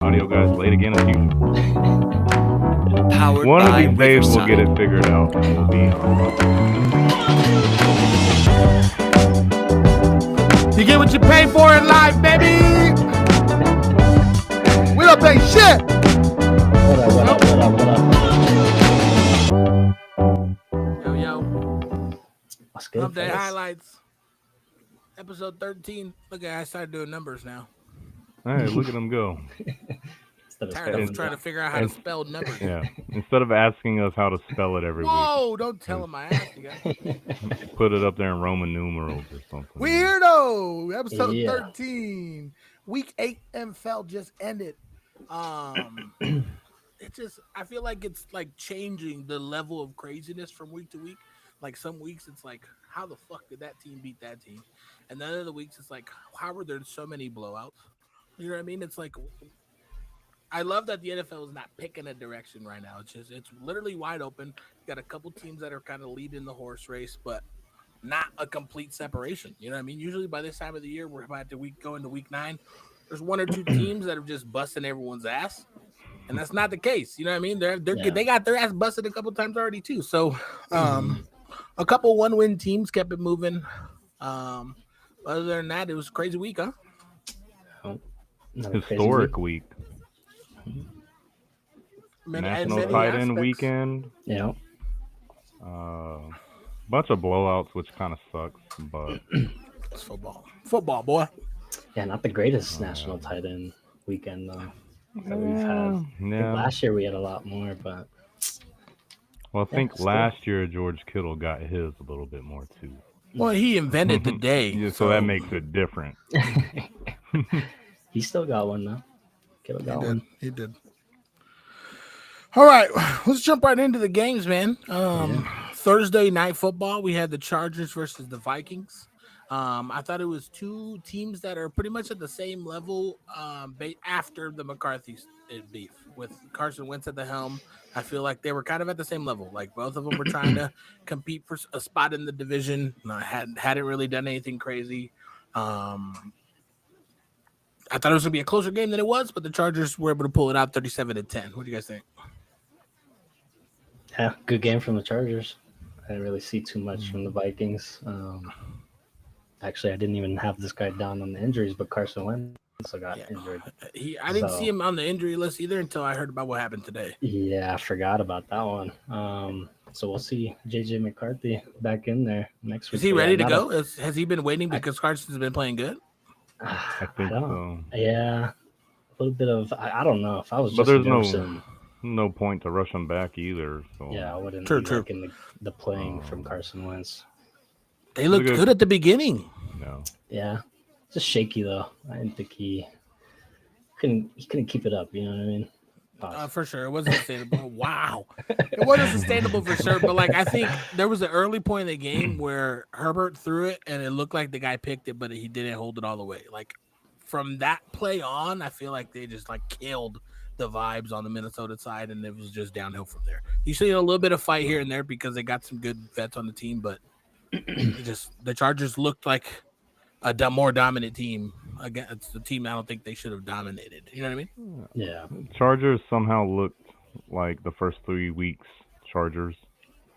Audio guys late again as usual. Powered One of by these days we'll get Riverside. it figured out. We'll be You get what you pay for in life, baby. We don't pay shit. Yo. What's good, Update fellas? highlights. Episode 13. Look at I started doing numbers now. Hey, look at them go. Instead of Tired of trying to figure out how to spell numbers. Yeah. Instead of asking us how to spell it every Whoa, don't tell him I asked you guys. week, put it up there in Roman numerals or something. Weirdo. Episode Yeah. 13. Week 8 NFL just ended. It just I feel like it's like changing the level of craziness from week to week. Like some weeks it's like, how the fuck did that team beat that team? And then other weeks it's like, how were there so many blowouts? You know what I mean? It's like I love that the NFL is not picking a direction right now. It's literally wide open. You got a couple teams that are kind of leading the horse race, but not a complete separation. You know what I mean? Usually by this time of the year, we're about to go into week 9. There's one or two teams that are just busting everyone's ass. And that's not the case. You know what I mean? They got their ass busted a couple times already too. So a couple 1-win teams kept it moving. Other than that, it was a crazy week, huh? Historic week. National tight end weekend. Yeah. Bunch of blowouts, which kind of sucks, but it's football, boy. Yeah, not the greatest national tight end weekend though that we've had. Yeah. Last year we had a lot more, but I think last year George Kittle got his a little bit more too. Well, he invented the day, yeah, so that makes it different. He still got one though. Kittle got one. He did. All right, let's jump right into the games, man. Thursday night football, we had the Chargers versus the Vikings. I thought it was two teams that are pretty much at the same level after the McCarthy beef with Carson Wentz at the helm. I feel like they were kind of at the same level. Like both of them were trying to compete for a spot in the division. Hadn't really done anything crazy. I thought it was going to be a closer game than it was, but the Chargers were able to pull it out 37-10. What do you guys think? Yeah, good game from the Chargers. I didn't really see too much from the Vikings. Actually, I didn't even have this guy down on the injuries, but Carson Wentz got injured. I didn't see him on the injury list either until I heard about what happened today. Yeah, I forgot about that one. So we'll see J.J. McCarthy back in there next week. Is he ready to go? Has he been waiting because Carson's been playing good? I think so. Yeah, a little bit of I don't know if I was. But just there's no point to rush him back either. So yeah, I wouldn't true. liking the playing from Carson Wentz. They looked good at the beginning. No. Yeah, just shaky though. I didn't think he couldn't keep it up. You know what I mean? For sure, it wasn't sustainable. Wow, it wasn't sustainable for sure. But like, I think there was an early point in the game where Herbert threw it, and it looked like the guy picked it, but he didn't hold it all the way. Like from that play on, I feel like they just like killed the vibes on the Minnesota side, and it was just downhill from there. You see a little bit of fight here and there because they got some good vets on the team, but the Chargers looked like a more dominant team. Again, it's the team I don't think they should have dominated. You know what I mean? Yeah. Chargers somehow looked like the first 3 weeks Chargers.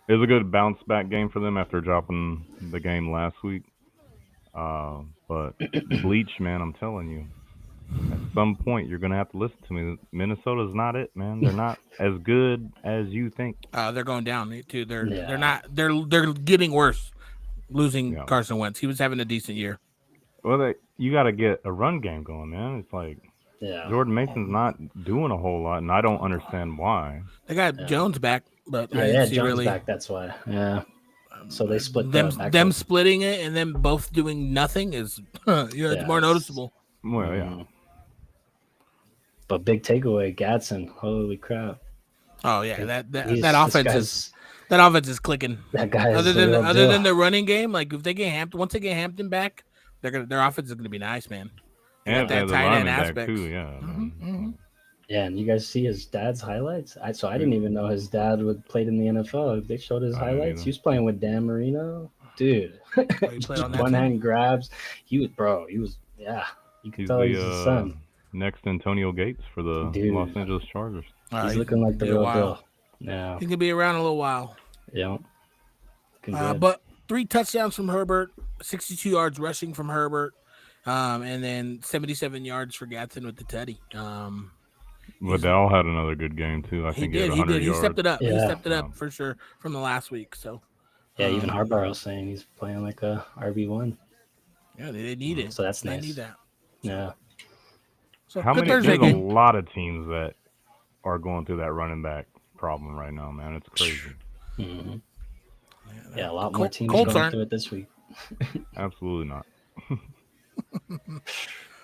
It was a good bounce back game for them after dropping the game last week. But Bleach, man, I'm telling you, at some point you're gonna have to listen to me. Minnesota's not it, man. They're not as good as you think. They're going down too. They're not. They're getting worse. Losing Carson Wentz, he was having a decent year. Well, you got to get a run game going, man. It's like Jordan Mason's not doing a whole lot, and I don't understand why. They got Jones back, but Jones back. That's why. Yeah. So they split them splitting it and then both doing nothing is it's more noticeable. Well, yeah. But big takeaway, Gadsden. Holy crap! Oh yeah, that offense is clicking. That guy. Other than the running game, like if they get Hampton, once they get Hampton back, their offense is gonna be nice, man. And that tight end aspect too, yeah. Mm-hmm. Yeah, and you guys see his dad's highlights. I didn't even know his dad played in the NFL. They showed his highlights. He was playing with Dan Marino, dude. He played on that one hand grabs. He was. You could tell he's his son. next Antonio Gates for the Dude. Los Angeles Chargers. He's looking like the be a real while. deal. Yeah. He can be around a little while. Yeah. Looking good. But 3 touchdowns from Herbert, 62 yards rushing from Herbert, and then 77 yards for Gatson with the Teddy. Liddell had another good game too. I He think did. had He 100 did. He yards. stepped it up. He Yeah. stepped it up for sure from the last week. So Yeah, even Harbaugh was saying he's playing like a RB1. yeah, they need it. So that's They nice. need that. Yeah. So How good many? Thursday There's a game. lot of teams that are going through that running back problem right now, man. It's crazy. hmm Yeah, a lot more teams Colts going aren't. through it this week. Absolutely not.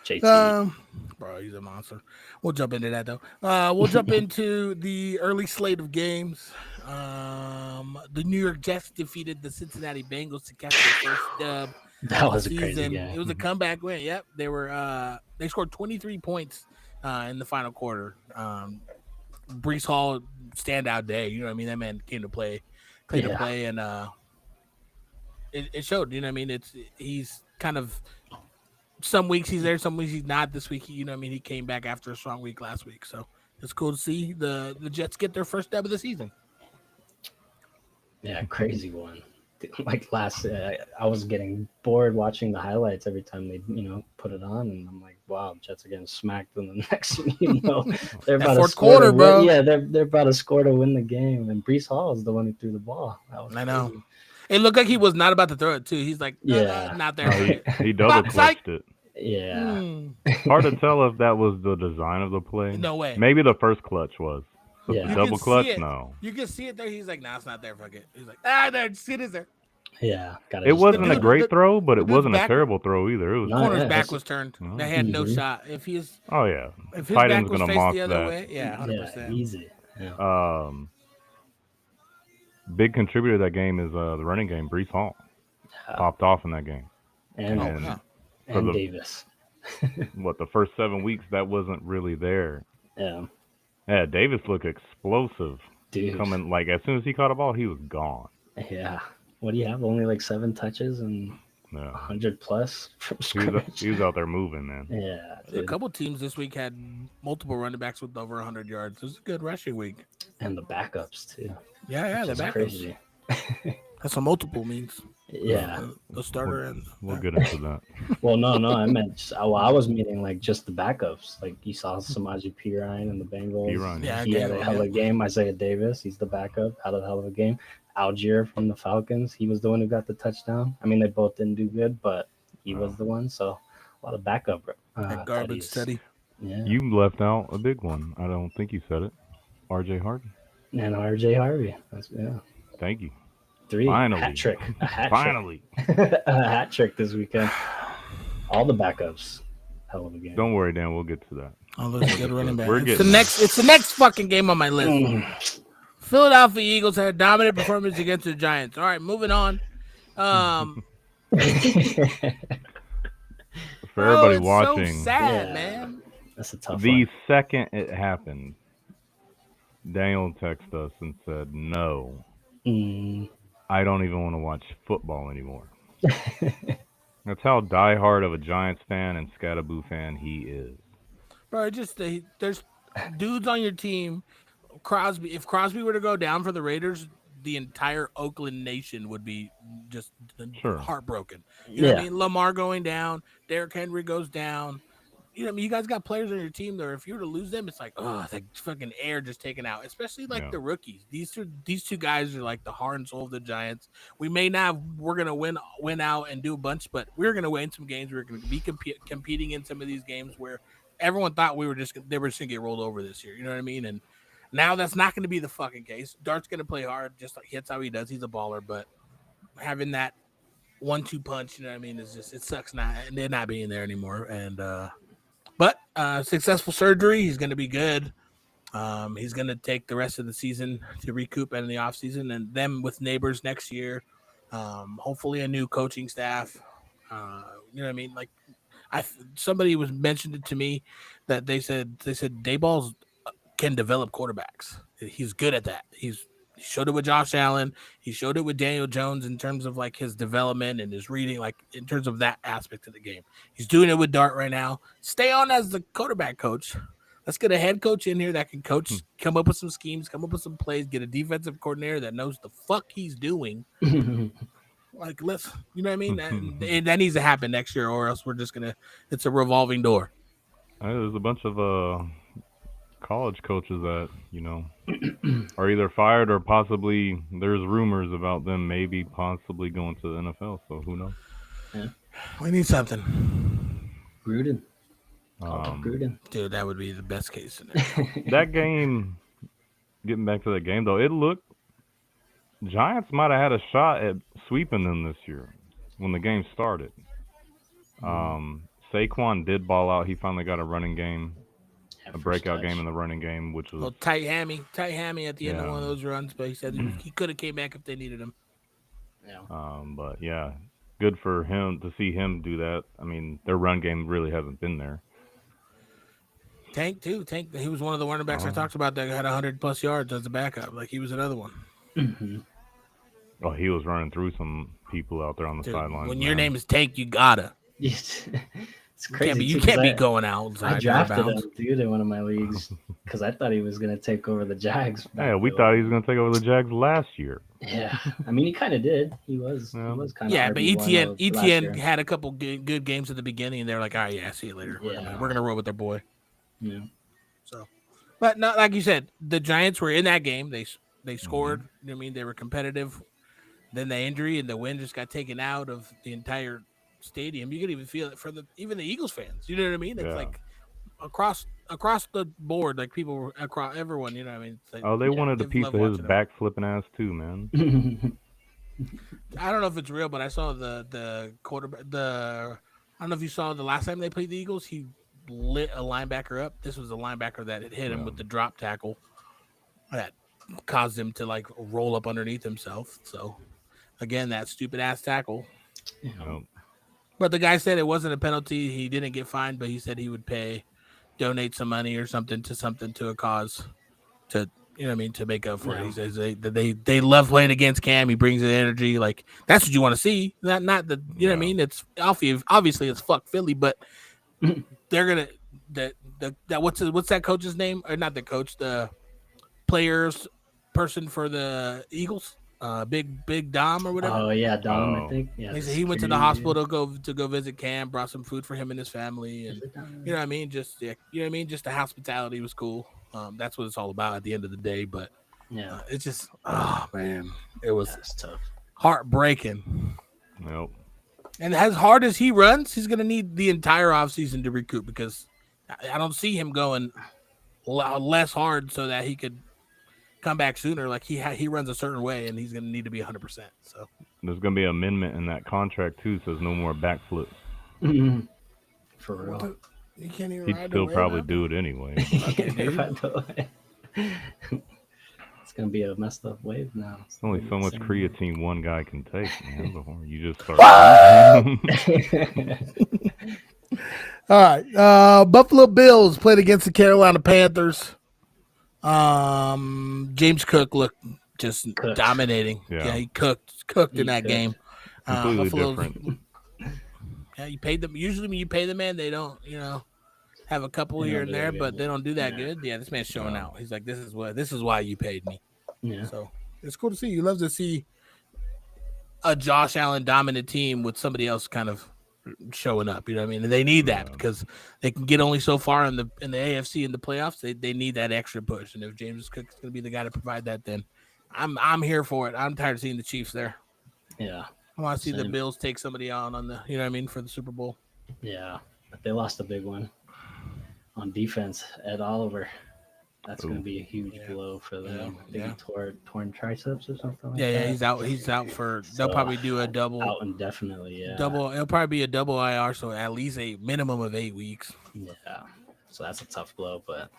JT. Bro, he's a monster. We'll jump into that though. We'll jump into the early slate of games. The New York Jets defeated the Cincinnati Bengals to catch their first dub. That was a season. crazy It game. was a comeback win. Yep, they scored 23 points in the final quarter. Brees Hall standout day. You know what I mean? That man came to play, and it showed. You know what I mean? He's kind of some weeks he's there, some weeks he's not. This week, you know what I mean? He came back after a strong week last week, so it's cool to see the Jets get their first dub of the season. Yeah, crazy one. Like I was getting bored watching the highlights every time they, put it on, and I'm like, wow, Jets are getting smacked. And the next thing they're about fourth to score quarter, to win. bro. Yeah, they're about to score to win the game. And Brees Hall is the one who threw the ball. That was I know. crazy. It looked like he was not about to throw it too. He's like, Yeah. not there. Oh, he double Psych. clutched it. Yeah, Hard to tell if that was the design of the play. No way. Maybe the first clutch was. But Yeah. the You double can see clutch, it. no. You can see it there. He's like, nah, it's not there. Fuck it. He's like, there, it is there. yeah. It wasn't a dude- great the- throw, but it dude's wasn't a back- terrible throw either. It was. No, Corner's yeah, back that's- was turned. Mhm. They had no Mhm. shot. If his Oh yeah. back Tight end's was gonna faced mock the other that. way, yeah, 100%. Yeah, easy. Yeah. Big contributor to that game is the running game. Brees Hall popped off in that game. And, And yeah. for and the- Davis. the first 7 weeks that wasn't really there. Yeah, Yeah, Davis looked explosive. dude. Coming like as soon as he caught a ball, he was gone. Yeah. What do you have? Only like 7 touches and Yeah, 100 plus from he was, scrimmage. he was out there moving, man. Yeah, A dude. couple teams this week had multiple running backs with over 100 yards. It was a good rushing week. And the backups too. Yeah, the Which is backups. crazy. That's what multiple means. Yeah. The starter and We'll get into that. Well, no, I meant I was meaning like just the backups. Like you saw Samaje Perine and the Bengals. Perine, yeah. He had a Gainwell, hell of a yeah. game. Isaiah Davis, he's the backup, had a hell of a game. Algier from the Falcons, he was the one who got the touchdown. I mean, they both didn't do good, but he was the one. So a lot of backup. That garbage Teddies. Teddy. Yeah. You left out a big one. I don't think you said it. R.J. Harden. And RJ Harvey. Thank you. 3 Finally. hat trick. A hat Finally. trick. A hat trick this weekend. All the backups. Hell of a game. Don't worry, Dan. We'll get to that. Oh, those good running back. We're It's getting the next. It's the next fucking game on my list. Mm. Philadelphia Eagles had a dominant performance against the Giants. All right, moving on. For everybody it's watching, so sad, Yeah. man. That's a tough the one. second it happened, Daniel texted us and said, "No, Mm. Ah, I don't even want to watch football anymore." That's how diehard of a Giants fan and Scatterboo fan he is. Bro, it just there's dudes on your team. Crosby. If Crosby were to go down for the Raiders, the entire Oakland nation would be just Sure. heartbroken. You know what I Yeah. mean? Lamar going down, Derrick Henry goes down. You know what I mean? You guys got players on your team that if you were to lose them, it's like, oh, the fucking air just taken out. Especially like Yeah. the rookies. These two guys are like the heart and soul of the Giants. We're gonna win out and do a bunch, but we're gonna win some games. We're gonna be competing in some of these games where everyone thought they were just gonna get rolled over this year. You know what I mean? And now that's not going to be the fucking case. Dart's going to play hard, just like that's how he does. He's a baller, but having that 1-2 punch, you know what I mean, is just it sucks not they're not being there anymore. And but successful surgery, he's going to be good. He's going to take the rest of the season to recoup and in the offseason, and them with neighbors next year. Hopefully, a new coaching staff. You know what I mean? Like, somebody mentioned it to me that they said Dayball's can develop quarterbacks. He's good at that. He's He showed it with Josh Allen. He showed it with Daniel Jones in terms of like his development and his reading, like in terms of that aspect of the game. He's doing it with Dart right now. Stay on as the quarterback coach. Let's get a head coach in here that can coach, come up with some schemes, come up with some plays, get a defensive coordinator that knows the fuck he's doing. Like, let's, you know what I mean? That needs to happen next year, or else we're just going to, it's a revolving door. There's a bunch of college coaches that, are either fired or possibly there's rumors about them maybe possibly going to the NFL. So who knows? Yeah. We need something. Gruden. Gruden. Dude, that would be the best case scenario. That game, getting back to that game though, it looked Giants might have had a shot at sweeping them this year when the game started. Saquon did ball out. He finally got a running game. A breakout game in the running game, which was tight hammy at the end of one of those runs, but he said he could have came back if they needed him. Yeah. But yeah, good for him to see him do that. I mean, their run game really hasn't been there. Tank too. Tank, he was one of the running backs I talked about that had 100+ yards as a backup. Like he was another one. Mm-hmm. Oh, he was running through some people out there on the sidelines. When your name is Tank, you gotta. It's crazy. You can't be going outside. I drafted him, dude, in one of my leagues because I thought he was going to take over the Jags. Yeah, we thought he was going to take over the Jags last year. Yeah, I mean, he kind of did. He was kind of. Yeah, but ETN had a couple good games at the beginning, and they're like, "All right, yeah, see you later. Yeah. We're gonna roll with their boy." Yeah. So, but not like you said, the Giants were in that game. They scored. You know what I mean, they were competitive. Then the injury and the win just got taken out of the entire stadium. You could even feel it for even the Eagles fans. You know what I mean? It's like across the board, like people were across everyone. You know what I mean? Like, they wanted a piece of his back flipping ass too, man. I don't know if it's real, but I saw the quarterback. I don't know if you saw the last time they played the Eagles. He lit a linebacker up. This was a linebacker that had hit him with the drop tackle that caused him to like roll up underneath himself. So again, that stupid ass tackle. Yeah. But the guy said it wasn't a penalty. He didn't get fined, but he said he would donate some money or something to a cause to, you know what I mean, to make up for it. He says they love playing against Cam. He brings the energy. Like, that's what you want to see. Not the, you know what I mean? It's obviously it's fuck Philly, but they're going to, that what's that coach's name? Or not the coach, the players person for the Eagles? Big Dom or whatever. Oh yeah, Dom. I think. Yeah, he went to the hospital to go visit Cam. Brought some food for him and his family, and you know what I mean. Just you know what I mean. Just the hospitality was cool. That's what it's all about at the end of the day. But it's just man, it was tough, heartbreaking. Nope. And as hard as he runs, he's gonna need the entire offseason to recoup because I don't see him going less hard so that he could come back sooner. Like he runs a certain way, and he's going to need to be 100%. So there's going to be an amendment in that contract too, says no more backflips. Mm-hmm. For real, you can't even. He'd still probably do it anyway. Okay, it's going to be a messed up wave now. There's only so much creatine one guy can take, man. Before you just start. All right, Buffalo Bills played against the Carolina Panthers. James Cook looked just dominating. Yeah, he cooked in that game. Completely different. Yeah, you paid them. Usually when you pay the man, they don't, have a couple here and there, but they don't do that good. Yeah, this man's showing out. He's like, this is why you paid me. Yeah. So it's cool to see. You love to see a Josh Allen dominant team with somebody else kind of showing up, you know what I mean? And they need that because they can get only so far in the AFC in the playoffs. They need that extra push, and if James Cook is going to be the guy to provide that, then I'm here for it. I'm tired of seeing the Chiefs there. Yeah, I want to see the Bills take somebody on the, you know what I mean, for the Super Bowl. Yeah, but they lost a big one on defense. Ed Oliver. That's going to be a huge blow for them. I think he torn triceps or something like that. Yeah, he's out. He's out for. They'll probably do a double. Out indefinitely, yeah. Double. It'll probably be a double IR, so at least a minimum of 8 weeks. Yeah, so that's a tough blow, but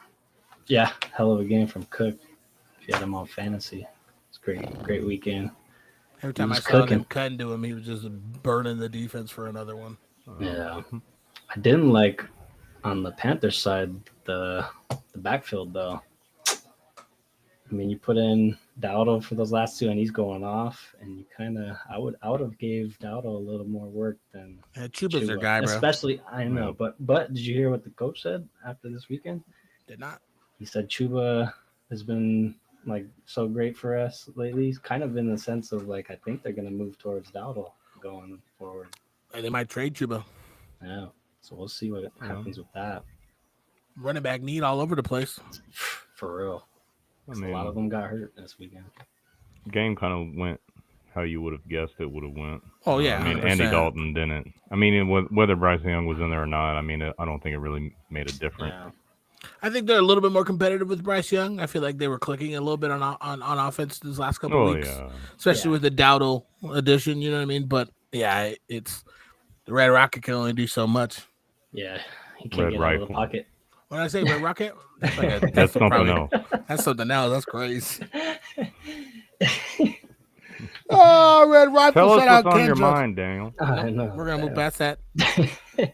yeah, hell of a game from Cook. If you had him on fantasy, it's great weekend. Every time I saw him cutting to him, he was just burning the defense for another one. Yeah, I didn't like on the Panthers side the backfield though. I mean, you put in Dowdle for those last two, and he's going off. And you kind of, I would have gave Dowdle a little more work than Chuba's their guy, bro. Especially, I know, but did you hear what the coach said after this weekend? Did not. He said Chuba has been like so great for us lately, kind of in the sense of like I think they're gonna move towards Dowdle going forward. And they might trade Chuba. Yeah, so we'll see what happens with that. Running back need all over the place. For real. I mean, A lot of them got hurt this weekend. Game kind of went how you would have guessed it would have went. Oh yeah, I mean, 100%. Andy Dalton didn't. I mean, whether Bryce Young was in there or not, I mean, I don't think it really made a difference. Yeah. I think they're a little bit more competitive with Bryce Young. I feel like they were clicking a little bit on offense this last couple of weeks, especially with the Dowdle addition. You know what I mean? But yeah, it's the Red Rocket can only do so much. Yeah, he can't get out of the pocket. When I say Red Rocket, that's something else. That's something else. That's crazy. Oh, Red Rocket! Tell us shout what's out on your Kendra. mind, Daniel. I know. We're gonna move past that.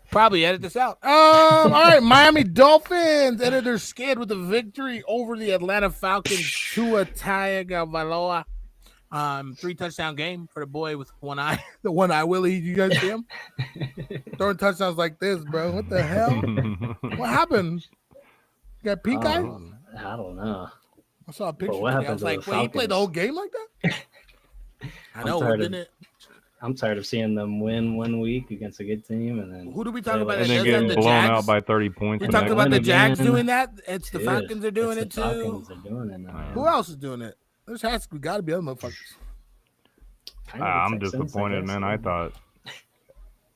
Probably edit this out. All right, Miami Dolphins ended their skid with a victory over the Atlanta Falcons. Tua Tagovailoa, 3-touchdown game for the boy with one eye, the one eye Willie. You guys see him throwing touchdowns like this, bro? What the hell? What happened? You got pink eye? I don't know. I saw a picture. What Today. I happened was to like, the wait, he played the Falcons? whole game like that? I know, didn't it? I'm tired of seeing them win 1 week against a good team, and then Who do we talk about? And that then does getting that? The blown Jags? out by 30 points. You're the talking next about the win Jags again. doing that? It's the Dude, Falcons are doing it it's the too. Falcons are doing it now. Who else is doing it? There's got to be other motherfuckers. Kind of the I'm Texans, disappointed, guess. man. I thought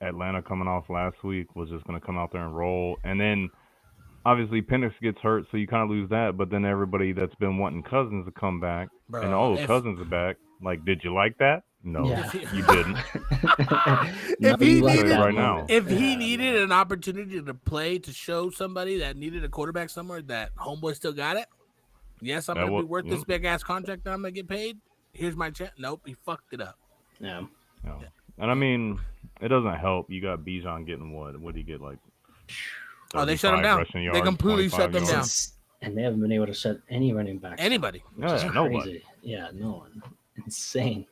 Atlanta coming off last week was just going to come out there and roll. And then, obviously, Penix gets hurt, so you kind of lose that. But then everybody that's been wanting Cousins to come back, Bro, Cousins is back. Like, did you like that? No, Yeah. you didn't. If he like needed that right moment. now. If he needed an opportunity to play to show somebody that needed a quarterback somewhere that homeboy still got it, yes, I'm That gonna be wa- worth this big ass contract that I'm gonna get paid. Here's my chance. Nope, he fucked it up. Yeah. No. And I mean, it doesn't help. You got Bijan getting what? What did he get? Like, Oh, they shut him 35 down. rushing They yards, completely 25 shut them down. yards. And they haven't been able to shut any running back. Anybody. Which is Yeah, nobody. crazy. Yeah, no one. Insane.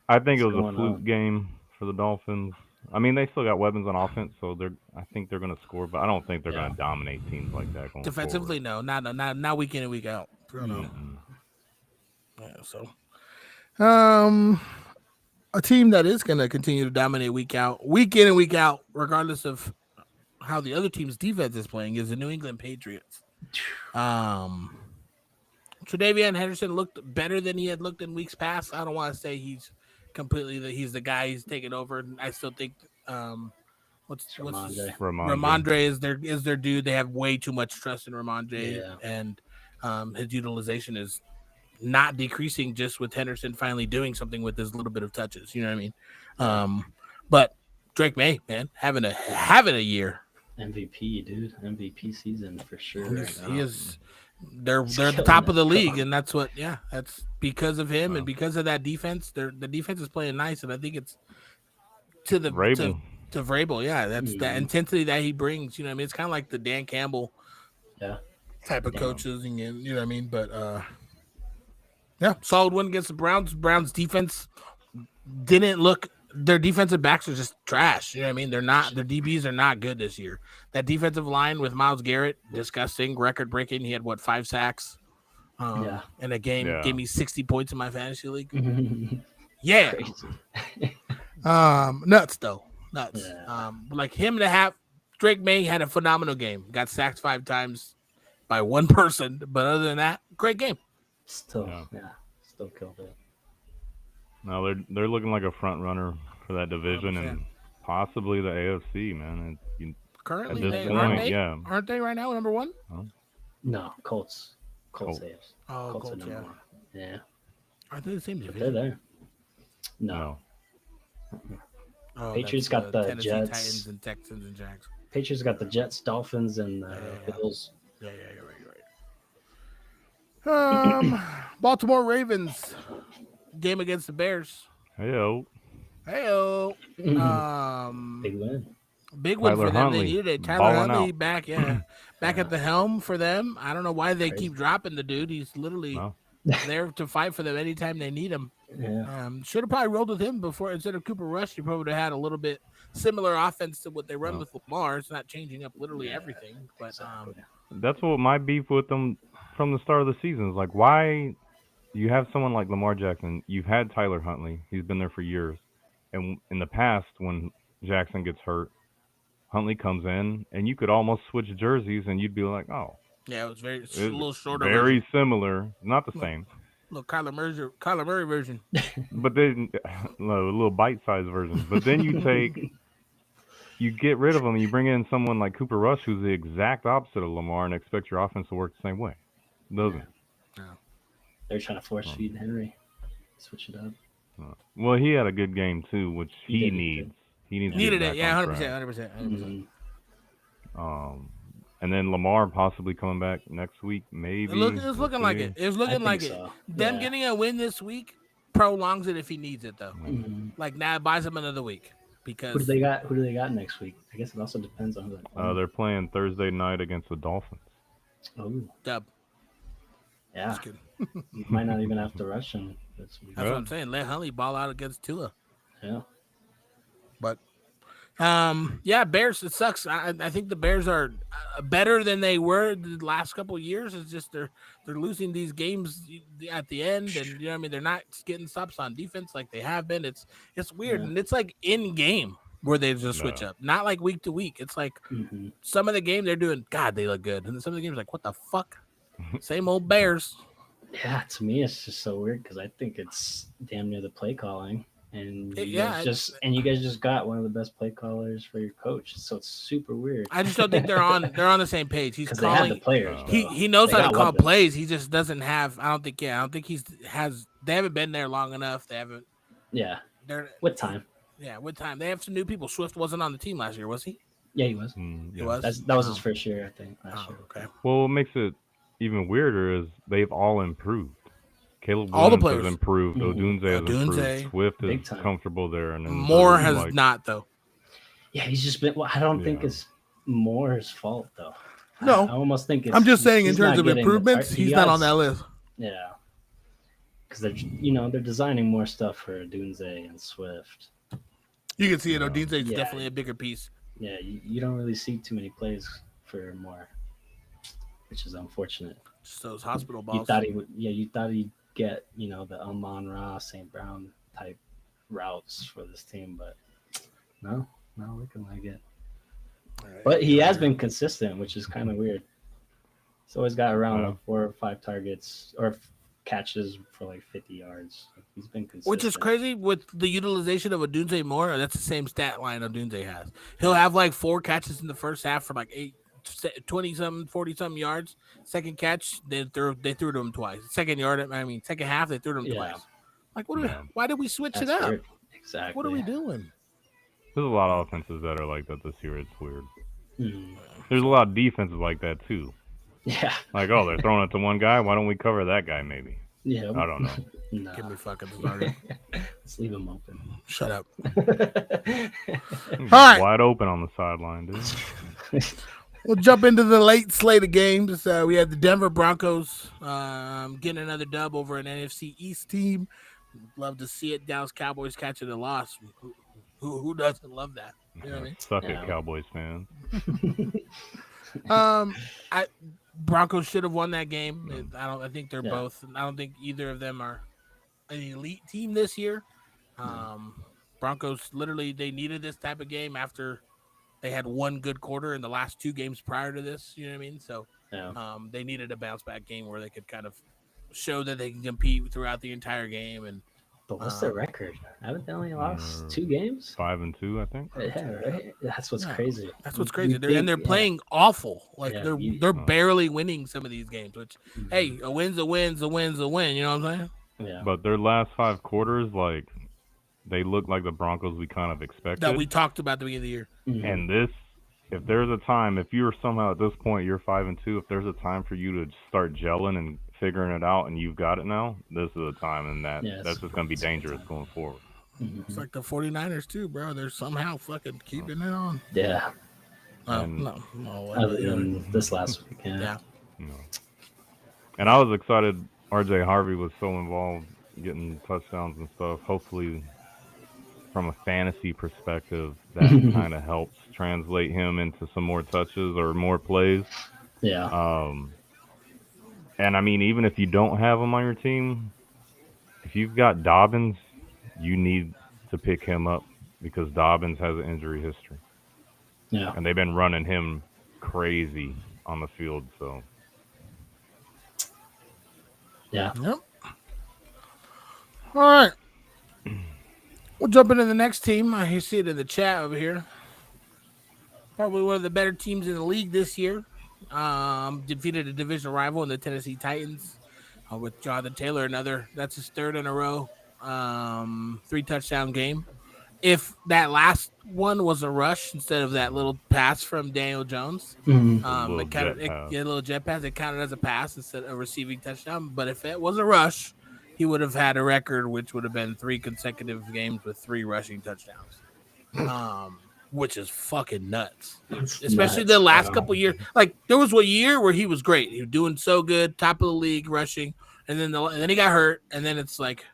I think it was What's a going fluke on? game for the Dolphins. I mean, they still got weapons on offense, so I think they're going to score, but I don't think they're going to dominate teams like that going Defensively, forward. no, not week in and week out. No. Mm-mm. Yeah, so, a team that is going to continue to dominate week in and week out, regardless of how the other team's defense is playing, is the New England Patriots. Tre'Davion Henderson looked better than he had looked in weeks past. I don't want to say he's the guy he's taking over. I still think what's Ramondre. Ramondre is their dude. They have way too much trust in Ramondre, Yeah. and his utilization is not decreasing just with Henderson finally doing something with his little bit of touches. You know what I mean? But Drake May, man, having a year. MVP, dude. MVP season for sure. He is. They're at the top of the league, and that's because of him and because of that defense. The defense is playing nice, and I think it's to the Vrabel. to Vrabel. Yeah, that's that intensity that he brings. You know what I mean? It's kind of like the Dan Campbell type of coaches, and you know what I mean? But yeah, solid win against the Browns. Browns defense didn't look. Their defensive backs are just trash. You know what I mean? They're not. Their DBs are not good this year. That defensive line with Myles Garrett, disgusting, record breaking. He had 5 sacks in a game. Yeah. Gave me 60 points in my fantasy league. Crazy. Yeah, nuts though, nuts. Yeah. Like him to have Drake May had a phenomenal game. Got sacked 5 times by one person, but other than that, great game. Still killed it. No, they're looking like a front runner for that division 100%. and possibly the AFC, man. Currently, At this aren't point, they? yeah. Aren't they right now number 1? No, Colts. Colts. Colts. Saves. Oh, Colts are Colts, number yeah. one. Yeah. Aren't they the same But division? they're there. No. Oh, Patriots that's got the Tennessee Jets. Titans and Texans and Jags. Patriots got the Jets, Dolphins, and the Bills. Yeah, you're right. Baltimore Ravens game against the Bears. Heyo. Heyo. Big win. Big win Tyler for them. Huntley, They needed it. Tyler balling Huntley out. back at the helm for them. I don't know why they Crazy. keep dropping the dude. He's literally Well, there to fight for them anytime they need him. Yeah. Should have probably rolled with him before instead of Cooper Rush. You probably would have had a little bit similar offense to what they run with Lamar. It's not changing up literally everything, but Exactly. That's what my beef with them from the start of the season is like, why you have someone like Lamar Jackson? You've had Tyler Huntley. He's been there for years. And in the past, when Jackson gets hurt, Huntley comes in, and you could almost switch jerseys, and you'd be like, oh, yeah, it was a it's little shorter. very similar. Not the Look. same. Little Kyler Murray version. But then a little bite-sized version. But then you get rid of him and you bring in someone like Cooper Rush, who's the exact opposite of Lamar, and expect your offense to work the same way. It doesn't. They're trying to force feed Henry. Switch it up. Well, he had a good game too, which he did, he needs. He needs to Needed get it, back yeah, on 100%, track. 100%. And then Lamar possibly coming back next week, maybe. It's looking like it. It's looking like it. So. Them getting a win this week prolongs it if he needs it, though. Mm-hmm. Like now, it buys him another week because Who do they got next week? I guess it also depends on who they're playing. They're playing Thursday night against the Dolphins. Oh, dub. yeah. Just kidding. You might not even have to rush him this week. That's what I'm saying. Let Huntley ball out against Tua. Yeah. But yeah, Bears. It sucks. I think the Bears are better than they were the last couple of years. It's just they're losing these games at the end, and you know what I mean. They're not getting stops on defense like they have been. It's weird, and it's like in game where they just switch up, not like week to week. It's like some of the game they're doing. God, they look good, and some of the games like what the fuck, same old Bears. Yeah, to me it's just so weird because I think it's damn near the play calling. And you guys just got one of the best play callers for your coach, so it's super weird. I just don't think they're on the same page. He's calling. They have the players. He knows how to call plays. He just doesn't have. I don't think They haven't been there long enough. They haven't. Yeah. They're with time. Yeah, with time. They have some new people. Swift wasn't on the team last year, was he? Yeah, he was. He was. That was his first year, I think. Last year. Okay. Well, what makes it even weirder is they've all improved. Caleb all Williams the players has improved. Odunze has improved. Swift is comfortable there, and then Moore has not though. Yeah, he's just been. Well, I don't think it's Moore's fault though. No, I almost think it's. I'm just saying in terms of improvements, he's not on that list. Yeah, because they're designing more stuff for Odunze and Swift. You can see it. Odunze is definitely a bigger piece. Yeah, you don't really see too many plays for Moore, which is unfortunate. Just those hospital balls. You thought he would. Yeah, you thought he'd get the Amon-Ra, St. Brown type routes for this team, but no, not looking like it. Right. But he has been consistent, which is kind of weird. He's always got around 4 or 5 targets or catches for like 50 yards. He's been consistent. Which is crazy with the utilization of Odunze Moore. That's the same stat line Odunze has. He'll have like 4 catches in the first half for like 20-something, 40-something yards. Second catch, they threw to him twice. Second half, they threw to him twice. Like, why did we switch it up? Weird. Exactly. What are we doing? There's a lot of offenses that are like that this year. It's weird. Mm. There's a lot of defenses like that too. Yeah. Like, they're throwing it to one guy. Why don't we cover that guy maybe? Yeah. I don't know. No. Give me fucking started. Let's leave him open. Shut up. All right. Wide open on the sideline, dude. We'll jump into the late slate of games. We had the Denver Broncos getting another dub over an NFC East team. Love to see it. Dallas Cowboys catching a loss. Who doesn't love that? You know what I mean? Suck it, Cowboys fans. Broncos should have won that game. I think they're both. I don't think either of them are an elite team this year. Broncos literally they needed this type of game after they had one good quarter in the last 2 games prior to this. You know what I mean? So they needed a bounce back game where they could kind of show that they can compete throughout the entire game. But what's their record? Haven't they only lost 2 games? 5-2, I think. Yeah, right. That's what's crazy. That's what's crazy. They're playing awful. Like they're barely winning some of these games. Which hey, a win's a win's a win's a win. You know what I'm saying? Yeah. But their last 5 quarters, like they look like the Broncos we kind of expected. That we talked about at the beginning of the year. Mm-hmm. And if there's a time, if you're somehow at this point you're 5-2, if there's a time for you to start gelling and figuring it out, and you've got it now, this is the time, and that's just going to be dangerous going forward. Mm-hmm. It's like the 49ers too, bro. They're somehow fucking keeping it on. Yeah. No. Other than this last week, yeah. And I was excited RJ Harvey was so involved getting touchdowns and stuff. Hopefully, from a fantasy perspective, that kind of helps translate him into some more touches or more plays. Yeah. And I mean, even if you don't have him on your team, if you've got Dobbins, you need to pick him up because Dobbins has an injury history. Yeah. And they've been running him crazy on the field. So, Yeah. Yep. All right. We'll jump into the next team. I see it in the chat over here. Probably one of the better teams in the league this year. Defeated a division rival in the Tennessee Titans with Jonathan Taylor. That's his third in a row. 3-touchdown game. If that last one was a rush instead of that little pass from Daniel Jones, a little jet pass, it counted as a pass instead of a receiving touchdown. But if it was a rush, he would have had a record, which would have been 3 consecutive games with 3 rushing touchdowns. Which is fucking nuts. Especially the last couple years. Like, there was one year where he was great. He was doing so good, top of the league, rushing. And then he got hurt. And then it's like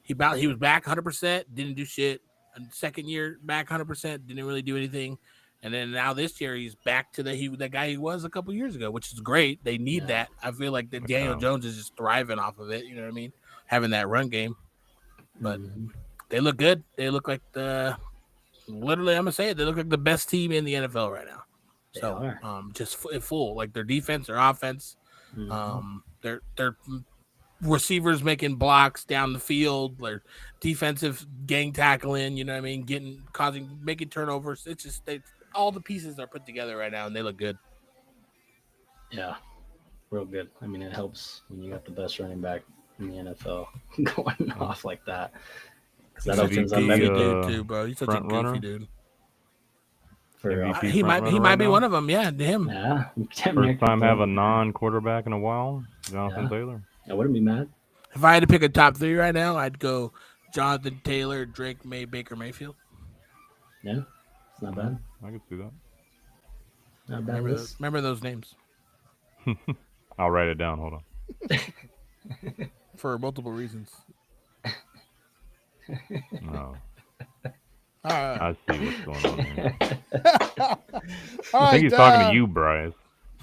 he was back 100%, didn't do shit. And second year, back 100%, didn't really do anything. And then now this year, he's back to the guy he was a couple years ago, which is great. They need that. I feel like that Daniel Jones is just thriving off of it. You know what I mean? Having that run game. But they look good. They look like literally, I'm gonna say it. They look like the best team in the NFL right now. So, just full. Like their defense, their offense, their receivers making blocks down the field, their defensive gang tackling. You know what I mean? Making turnovers. It's just all the pieces are put together right now, and they look good. Yeah, real good. I mean, it helps when you got the best running back in the NFL going off like that. That opens up every dude too, bro. He's such a goofy dude. He might be one of them. Yeah, him. Yeah. First time have a non-quarterback in a while. Jonathan Taylor. I wouldn't be mad. If I had to pick a top 3 right now, I'd go Jonathan Taylor, Drake May, Baker Mayfield. Yeah, it's not bad. I could see that. Not bad. Remember those names. I'll write it down. Hold on. For multiple reasons. No. I see what's going on here. I think he's talking to you, Bryce.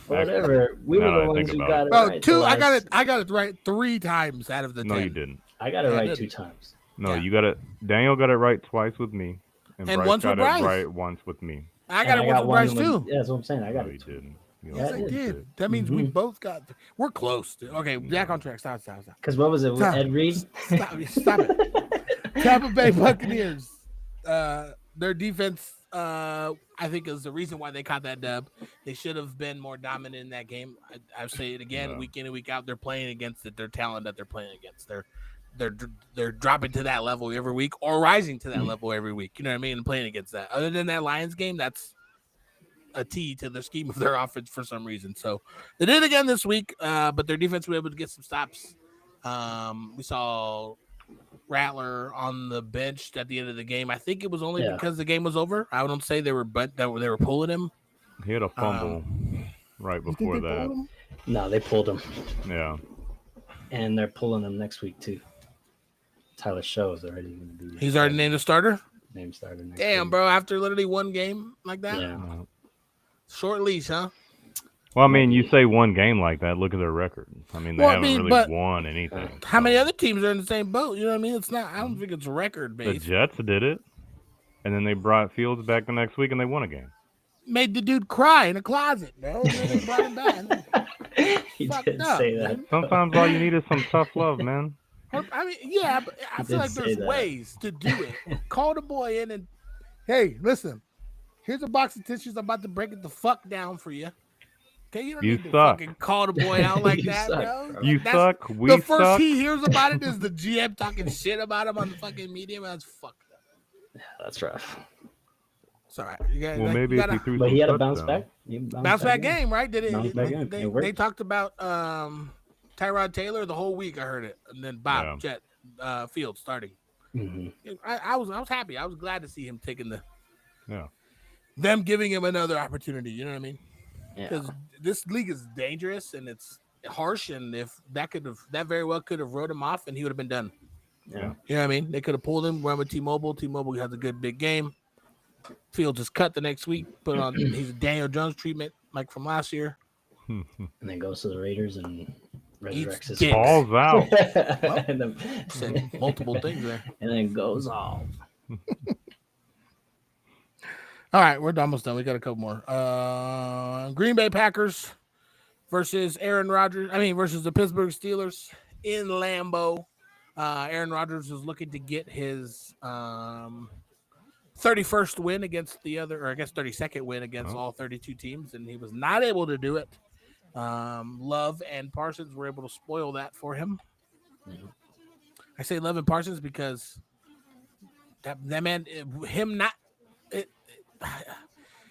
Whatever. We were the ones who got it right. I got it right 3 times out of the 10. No, you didn't. I got it right 2 times. No, you got it. Daniel got it right twice with me, and Bryce once got with Bryce. it right once with me. I got it once with Bryce too. Yeah, that's what I'm saying. I got it. You didn't. Yes, I did. That means we both got. We're close. Okay, back on track. Stop. Because what was it? With Ed Reed? Stop it. Tampa Bay Buccaneers. Their defense, I think, is the reason why they caught that dub. They should have been more dominant in that game. I say it again, week in and week out. They're playing against their talent that they're playing against. They're dropping to that level every week or rising to that level every week. You know what I mean? And playing against that. Other than that Lions game, that's a T to the scheme of their offense for some reason. So they did it again this week, but their defense was able to get some stops. We saw Rattler on the bench at the end of the game. I think it was only because the game was over. I don't say they were pulling him. He had a fumble right before that. No, they pulled him. Yeah. And they're pulling him next week too. Tyler Show is already going to be. He's already named a starter? Named starter next Damn, week. Bro. After literally one game like that? Yeah. Short leash, huh? Well, I mean, you say one game like that, look at their record. I mean, they haven't really won anything. How many other teams are in the same boat? You know what I mean? It's not. I don't think it's record based. The Jets did it, and then they brought Fields back the next week, and they won a game. Made the dude cry in a closet, bro. They brought him back. He did say that. Sometimes all you need is some tough love, man. I mean, yeah, but I feel like there's ways to do it. Call the boy in and, hey, listen, here's a box of tissues. I'm about to break it the fuck down for you. Okay, you don't need to fucking call the boy out like that, bro. You suck. We the first suck. he hears about it is the GM talking shit about him on the fucking media. That's fucked up. Yeah, that's rough. It's all right. Maybe if he threw but some he had a touchdowns. bounce back game, right? Did it? Bounce back game. They talked about Tyrod Taylor the whole week. I heard it, and then Bob Jet Fields starting. Mm-hmm. I was happy. I was glad to see him taking them giving him another opportunity. You know what I mean? Because this league is dangerous, and it's harsh, and if that very well could have wrote him off, and he would have been done. Yeah. You know what I mean? They could have pulled him, run with T-Mobile. T-Mobile has a good big game. Fields is cut the next week, put on he's a Daniel Jones treatment like from last year. And then goes to the Raiders and resurrects his dicks. Balls out. and then, Said multiple things there. And then goes off. All right, we're almost done. We got a couple more. Green Bay Packers versus versus the Pittsburgh Steelers in Lambeau. Aaron Rodgers is looking to get his 31st win against 32nd win against all 32 teams, and he was not able to do it. Love and Parsons were able to spoil that for him. Yeah. I say Love and Parsons because that man,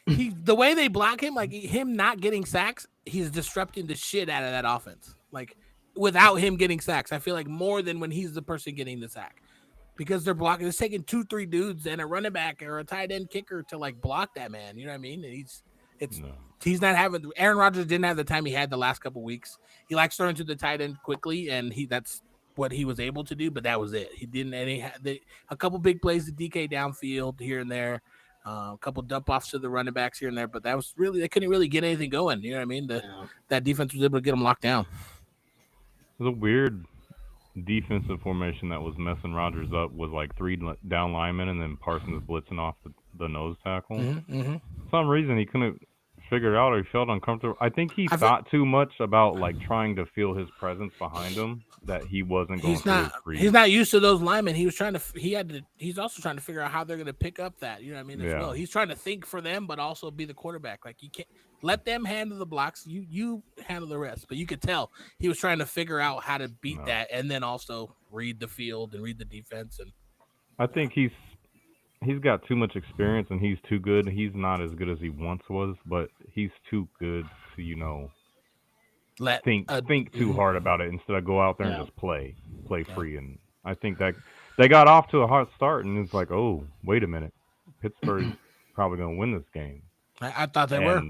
the way they block him, like him not getting sacks, he's disrupting the shit out of that offense. Like without him getting sacks, I feel like more than when he's the person getting the sack. Because they're blocking, it's taking 2-3 dudes and a running back or a tight end kicker to like block that man. You know what I mean? And he's not having. Aaron Rodgers didn't have the time he had the last couple weeks. He likes throwing to the tight end quickly, and that's what he was able to do. But that was it. He didn't a couple big plays to DK downfield here and there, a couple dump offs to the running backs here and there. But that was really they couldn't really get anything going. You know what I mean? That defense was able to get them locked down. It was a weird defensive formation that was messing Rodgers up was like 3 down linemen and then Parsons blitzing off the nose tackle. For some reason he couldn't figure it out, or he felt uncomfortable. I think he thought too much about like trying to feel his presence behind him that he wasn't going to He's not used to those linemen. He's also trying to figure out how they're going to pick up that, you know what I mean, as well. He's trying to think for them but also be the quarterback. Like you can't let them handle the blocks, you handle the rest. But you could tell he was trying to figure out how to beat that and then also read the field and read the defense. And I think he's got too much experience and he's too good. He's not as good as he once was, but he's too good to, think too hard about it instead of go out there and just play free. And I think that they got off to a hot start and it's like, oh, wait a minute. Pittsburgh's probably going to win this game. I thought they were.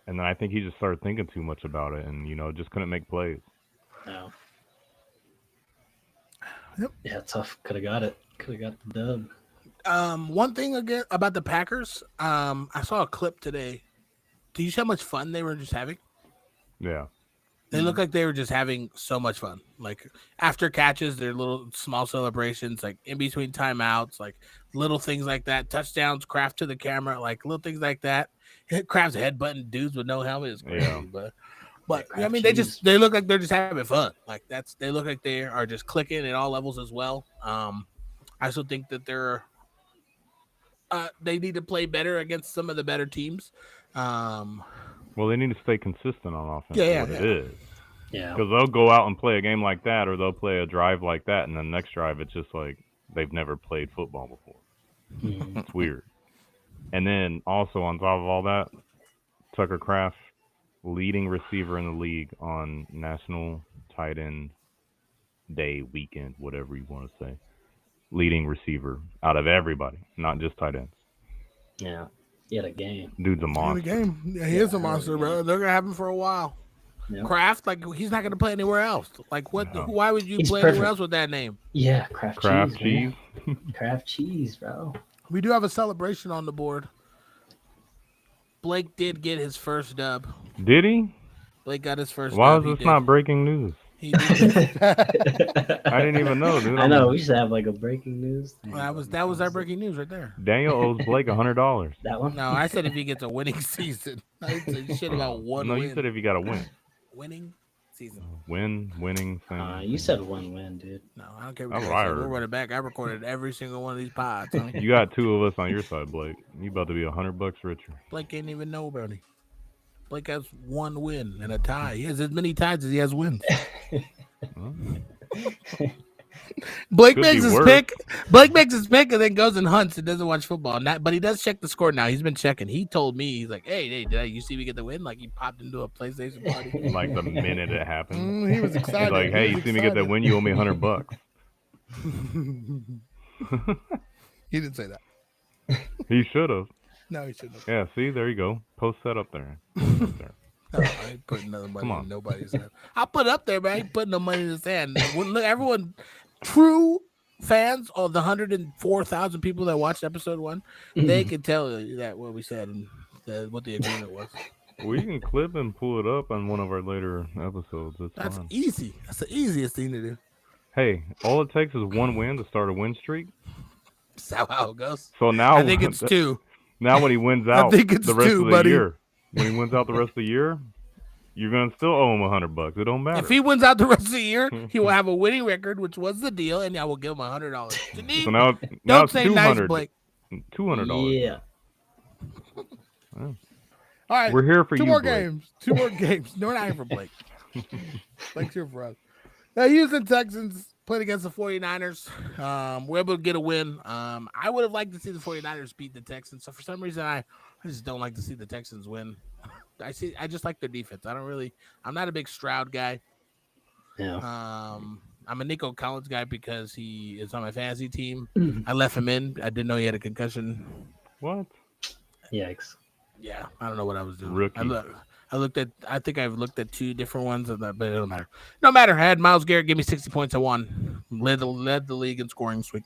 And then I think he just started thinking too much about it and, just couldn't make plays. No. Yep. Yeah, tough. Could have got it. Could have got the dub. One thing again about the Packers, I saw a clip today. Do you see how much fun they were just having? Yeah. They look like they were just having so much fun. Like after catches, their little small celebrations, like in between timeouts, like little things like that. Touchdowns, Kraft to the camera, like little things like that. Kraft's headbutting dudes with no helmet is crazy, but I mean, they look like they're just having fun. Like they look like they are just clicking at all levels as well. I also think that they need to play better against some of the better teams. Well, they need to stay consistent on offense. It is. Yeah. Because they'll go out and play a game like that, or they'll play a drive like that, and then the next drive it's just like they've never played football before. It's weird. And then also on top of all that, Tucker Kraft, leading receiver in the league on National Tight End Day weekend, whatever you want to say. Leading receiver out of everybody, not just tight ends. Yeah. He had a game. Dude's a monster. He is a monster, bro. They're gonna have him for a while. Yep. Kraft, like he's not gonna play anywhere else. Like what? No. Why would you play anywhere else with that name? Yeah, Kraft cheese. Kraft cheese, bro. We do have a celebration on the board. Blake did get his first dub. Did he? Blake got his first. Why dub. is this not breaking news? He did. I didn't even know, dude. I know. We should have like a breaking news. That was our breaking news right there. Daniel owes Blake $100. That one? No, I said if he gets a winning season. I said shit about one. No, win. you said if you got a win. Winning season. Winning. You said one win, dude. No, I don't care what you said. We're running back. I recorded every single one of these pods. You got 2 of us on your side, Blake. You about to be $100 richer. Blake ain't even know about it. Blake has 1 win and a tie. He has as many ties as he has wins. Blake makes his pick. Blake makes his pick and then goes and hunts and doesn't watch football. But he does check the score now. He's been checking. He told me, he's like, "Hey, did you see me get the win?" Like he popped into a PlayStation party. Like the minute it happened. He was excited. He's like, "Hey, you see me get that win? You owe me $100." He didn't say that. He should have. No, he shouldn't have. Yeah, see, there you go. Post that up there. No, I ain't putting no money Come in on. nobody's hand. I'll put it up there, but I ain't putting no money in his hand. Look, everyone, true fans of the 104,000 people that watched episode 1, they can tell you that what we said and what the agreement was. We can clip and pull it up on one of our later episodes. That's fine. easy. That's the easiest thing to do. Hey, all it takes is one win to start a win streak. That's how it goes. So now I think it's 2. Now when he wins out think it's the rest 2, of the buddy. year, when he wins out the rest of the year, you're gonna still owe him $100. It don't matter. If he wins out the rest of the year, he will have a winning record, which was the deal, and I will give him $100. So now Don't it's say $200. nice, Blake. $200. Yeah. All right, We're here for two you, more Blake. games. 2 more games. No, we're not here for Blake. Blake's here for us. The Houston Texans played against the 49ers. We're able to get a win. I would have liked to see the 49ers beat the Texans. So for some reason, I just don't like to see the Texans win. I just like their defense. I'm not a big Stroud guy. Yeah. I'm a Nico Collins guy because he is on my fantasy team. I left him in. I didn't know he had a concussion. What? Yikes. Yeah, I don't know what I was doing. Rookie. I think I've looked at 2 different ones, but it don't matter. No matter. I had Myles Garrett give me 60 points. I won. Led the league in scoring this week.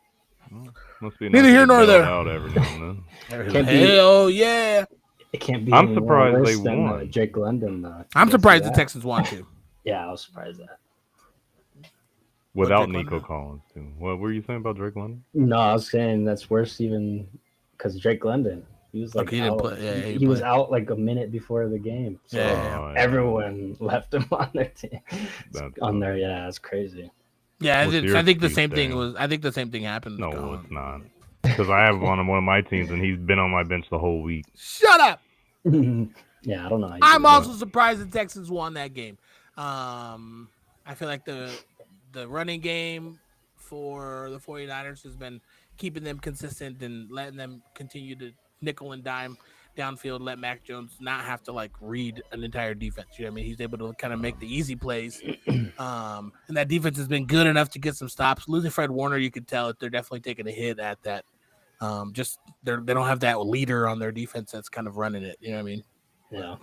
Must be Neither nice here to nor bail there. Out every now and then. Hell yeah! It can't be. I'm any more surprised worse they than, won. Jake London. I'm surprised the that. Texans won too. Yeah, I was surprised at that. Without Drake Nico London? Collins too. What were you saying about Drake London? No, I was saying that's worse even because Drake London. He was like Okay, he didn't out, play- yeah, he he was played. out like a minute before the game. So Yeah. Oh, everyone left him on their team. That's On there, yeah, that's crazy. Yeah, What's I your think the excuse, same thing Dan? was. I think the same thing happened. No, with Collins. it's not. Because I have one on one of my teams, and he's been on my bench the whole week. Shut up! Yeah, I don't know. How you I'm do also surprised the Texans won that game. I feel like the running game for the 49ers has been keeping them consistent and letting them continue to nickel and dime downfield, let Mac Jones not have to like read an entire defense. You know what I mean? He's able to kind of make the easy plays. And that defense has been good enough to get some stops. Losing Fred Warner, you could tell that they're definitely taking a hit at that. Just they don't have that leader on their defense that's kind of running it. You know what I mean? Yeah.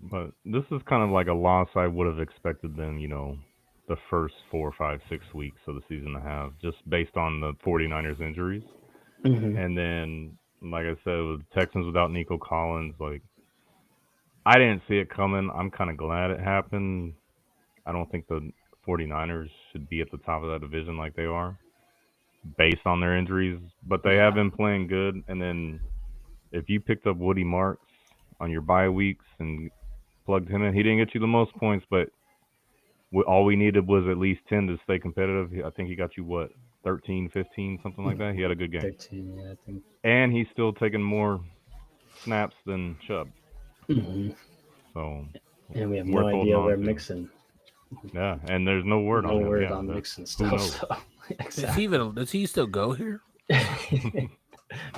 But this is kind of like a loss I would have expected them, the first 4, 5, 6 weeks of the season to have, just based on the 49ers injuries. Mhm. And then, like I said, with the Texans without Nico Collins, like, I didn't see it coming. I'm kind of glad it happened. I don't think the 49ers should be at the top of that division like they are, based on their injuries. But they have been playing good. And then if you picked up Woody Marks on your bye weeks and plugged him in, he didn't get you the most points, but all we needed was at least 10 to stay competitive. I think he got you, 13, 15, something like that? He had a good game. 13, yeah, I think. And he's still taking more snaps than Chubb. Mhm. So, And we have worth no holding idea on where to. Mixon. yeah, and there's no word No on him. word Yeah, on that- Mixon who still. knows? So. Exactly. Does he still go here?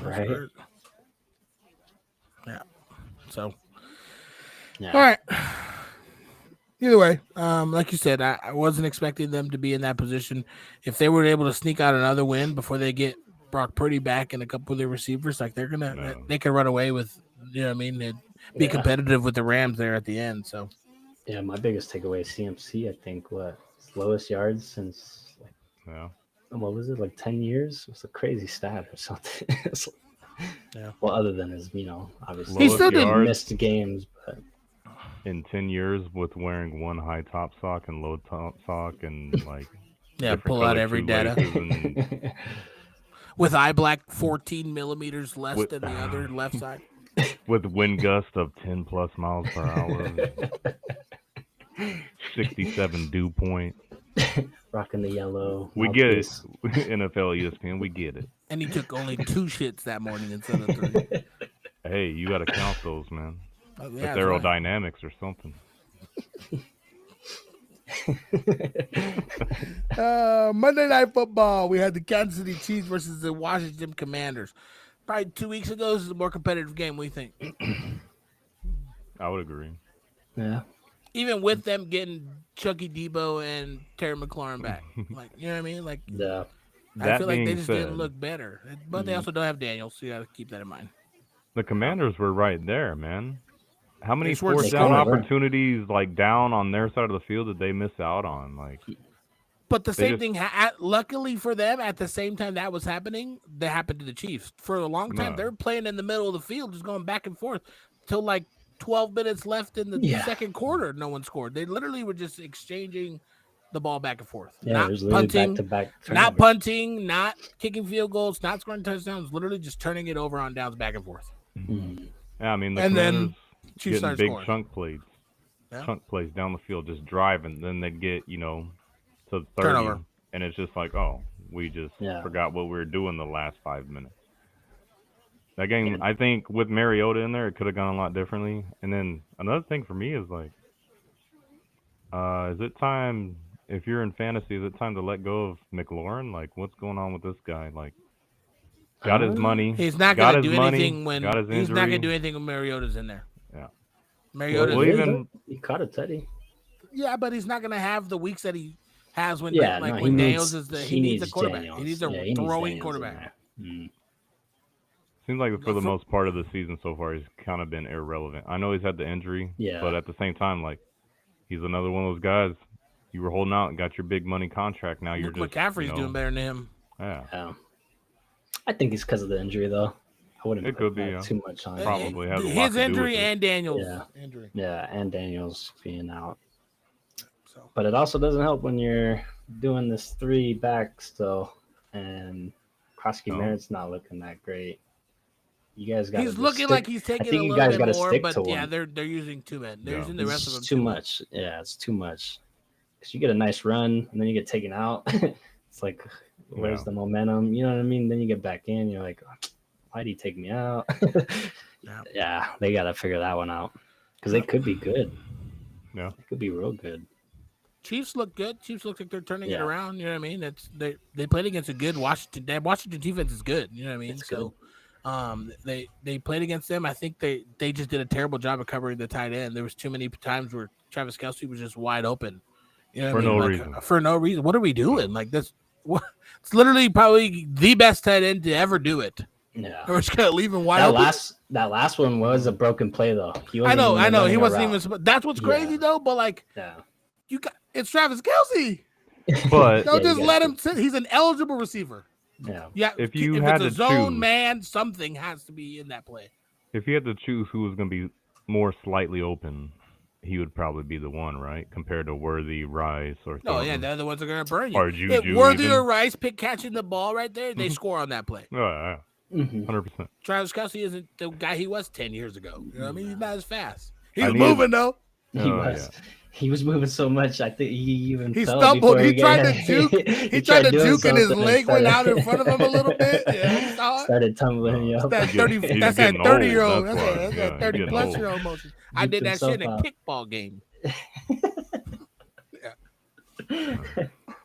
Right. Yeah. So Yeah. all right. Either way, like you said, I wasn't expecting them to be in that position. If they were able to sneak out another win before they get Brock Purdy back and a couple of their receivers, like they could run away with, you know what I mean? They'd be Yeah. competitive with the Rams there at the end. So Yeah, my biggest takeaway is CMC. I think his lowest yards since Yeah. what was it, like 10 years? It was a crazy stat or something. It's like- Yeah. Well, other than his, obviously He still didn't yards missed games, but in 10 years with wearing one high top sock and low top sock and like yeah, different pull out colored every data shoelaces and with eye black 14 millimeters less With- than the other left side. with wind gust of 10 plus miles per hour, 67 dew point. rocking the yellow. We get it. mouthpiece. NFL ESPN, we get it. And he took only 2 shits that morning instead of 3. Hey, you got to count those, man. Oh, It's yeah, that's right. aerodynamics or something. Monday Night Football. We had the Kansas City Chiefs versus the Washington Commanders. Probably 2 weeks ago, this is a more competitive game. What do you think? I would agree. Yeah. Even with them getting Chucky Debo and Terry McLaurin back, like you know what I mean? Like Yeah. I That feel like they being just said, didn't look better, but they also don't have Daniels, so you got to keep that in mind. the Commanders were right there, man. How many They scored fourth six. down They scored. opportunities like down on their side of the field did they miss out on? Like, But the They same just- thing, luckily for them, at the same time that was happening, that happened to the Chiefs. For a long time, No. they're playing in the middle of the field, just going back and forth till like 12 minutes left in the Yeah. second quarter. No one scored. They literally were just exchanging the ball back and forth. Yeah, not there's literally punting, back-to-back not turnovers. punting, not kicking field goals, not scoring touchdowns, literally just turning it over on downs back and forth. Mhm. yeah, I mean the And then Commanders Chiefs getting started big scoring. chunk plays down the field, just driving. Then they'd get to the 30, Turnover. and it's just like, oh, we just Yeah. forgot what we were doing the last 5 minutes. That game, I think, with Mariota in there, it could have gone a lot differently. And then another thing for me is like, is it time? If you're in fantasy, is it time to let go of McLaurin? Like, what's going on with this guy? Like, got his money. He's not got going to his do money, anything when got his he's not going to injury. do anything when Mariota's in there. Yeah. Mariota's Well, even- he caught a Teddy. yeah, but he's not going to have the weeks that he has when Yeah, like no, when he Daniels needs, is the he he needs a needs quarterback. Daniels. He needs a Yeah, he needs throwing Daniels in quarterback. there. Mm. Seems like for the For- most part of the season so far, he's kind of been irrelevant. I know he's had the injury, Yeah. but at the same time, like, he's another one of those guys. You were holding out and got your big money contract. Now you're Look, just McCaffrey's doing better than him. Yeah, Yeah. I think it's because of the injury, though. I wouldn't It put could be, that yeah. too much on him. Probably has a lot his to do injury with it. and Daniels' Yeah. injury. Yeah, and Daniels being out. So But it also doesn't help when you're doing this 3 backs, though, and Krosky No. Merritt's not looking that great. You guys got he's looking like he's taking think a you little guys bit gotta more, stick but to yeah, one. they're using 2 men. They're Yeah. using the rest of them too much. Yeah, it's too much. Because you get a nice run and then you get taken out. It's like, where's Yeah. the momentum? You know what I mean? Then you get back in. You're like, why'd he take me out? Yeah. Yeah, they got to figure that one out. Because they could be good. Yeah. They could be real good. Chiefs look good. Chiefs look like they're turning it Yeah. around. You know what I mean? They played against a good Washington. That Washington defense is good. You know what I mean? It's So, they played against them. I think they just did a terrible job of covering the tight end. There was too many times where Travis Kelce was just wide open. You know what For I mean? no Like, reason. For no reason. What are we doing? Like this? It's literally probably the best tight end to ever do it. Yeah. We're just gonna leave him wide That open. last one was a broken play, though. He I wasn't know. even He running a wasn't route. even. That's what's crazy Yeah. though. But like, Yeah. it's Travis Kelce. But Don't Yeah, just you let gotta him sit. He's an eligible receiver. Yeah. Yeah. If you if had it's a to zone choose- man, something has to be in that play. if you had to choose who was going to be more slightly open, he would probably be the one, right? Compared to Worthy, Rice, or Oh yeah, Thornton. they're the ones that are gonna burn you. Or If Juju Worthy even. or Rice pick catching the ball right there, they score on that play. Yeah, Mhm. 100%. Travis Kelce isn't the guy he was 10 years ago. You know what I mean? He's not as fast. He's I need- moving though. He Oh, was. He was moving so much. I think he even He fell stumbled. before He tried got- to juke. He tried to doing juke and his something leg went out started- in front of him a little bit. Yeah, you saw it. Started tumbling up. That He's 30. getting- That's he's that getting 30-year-old. old, That's that's why. that Yeah, he's 30 getting plus old. year old motion. I did that Himself shit in a out. kickball game. Yeah.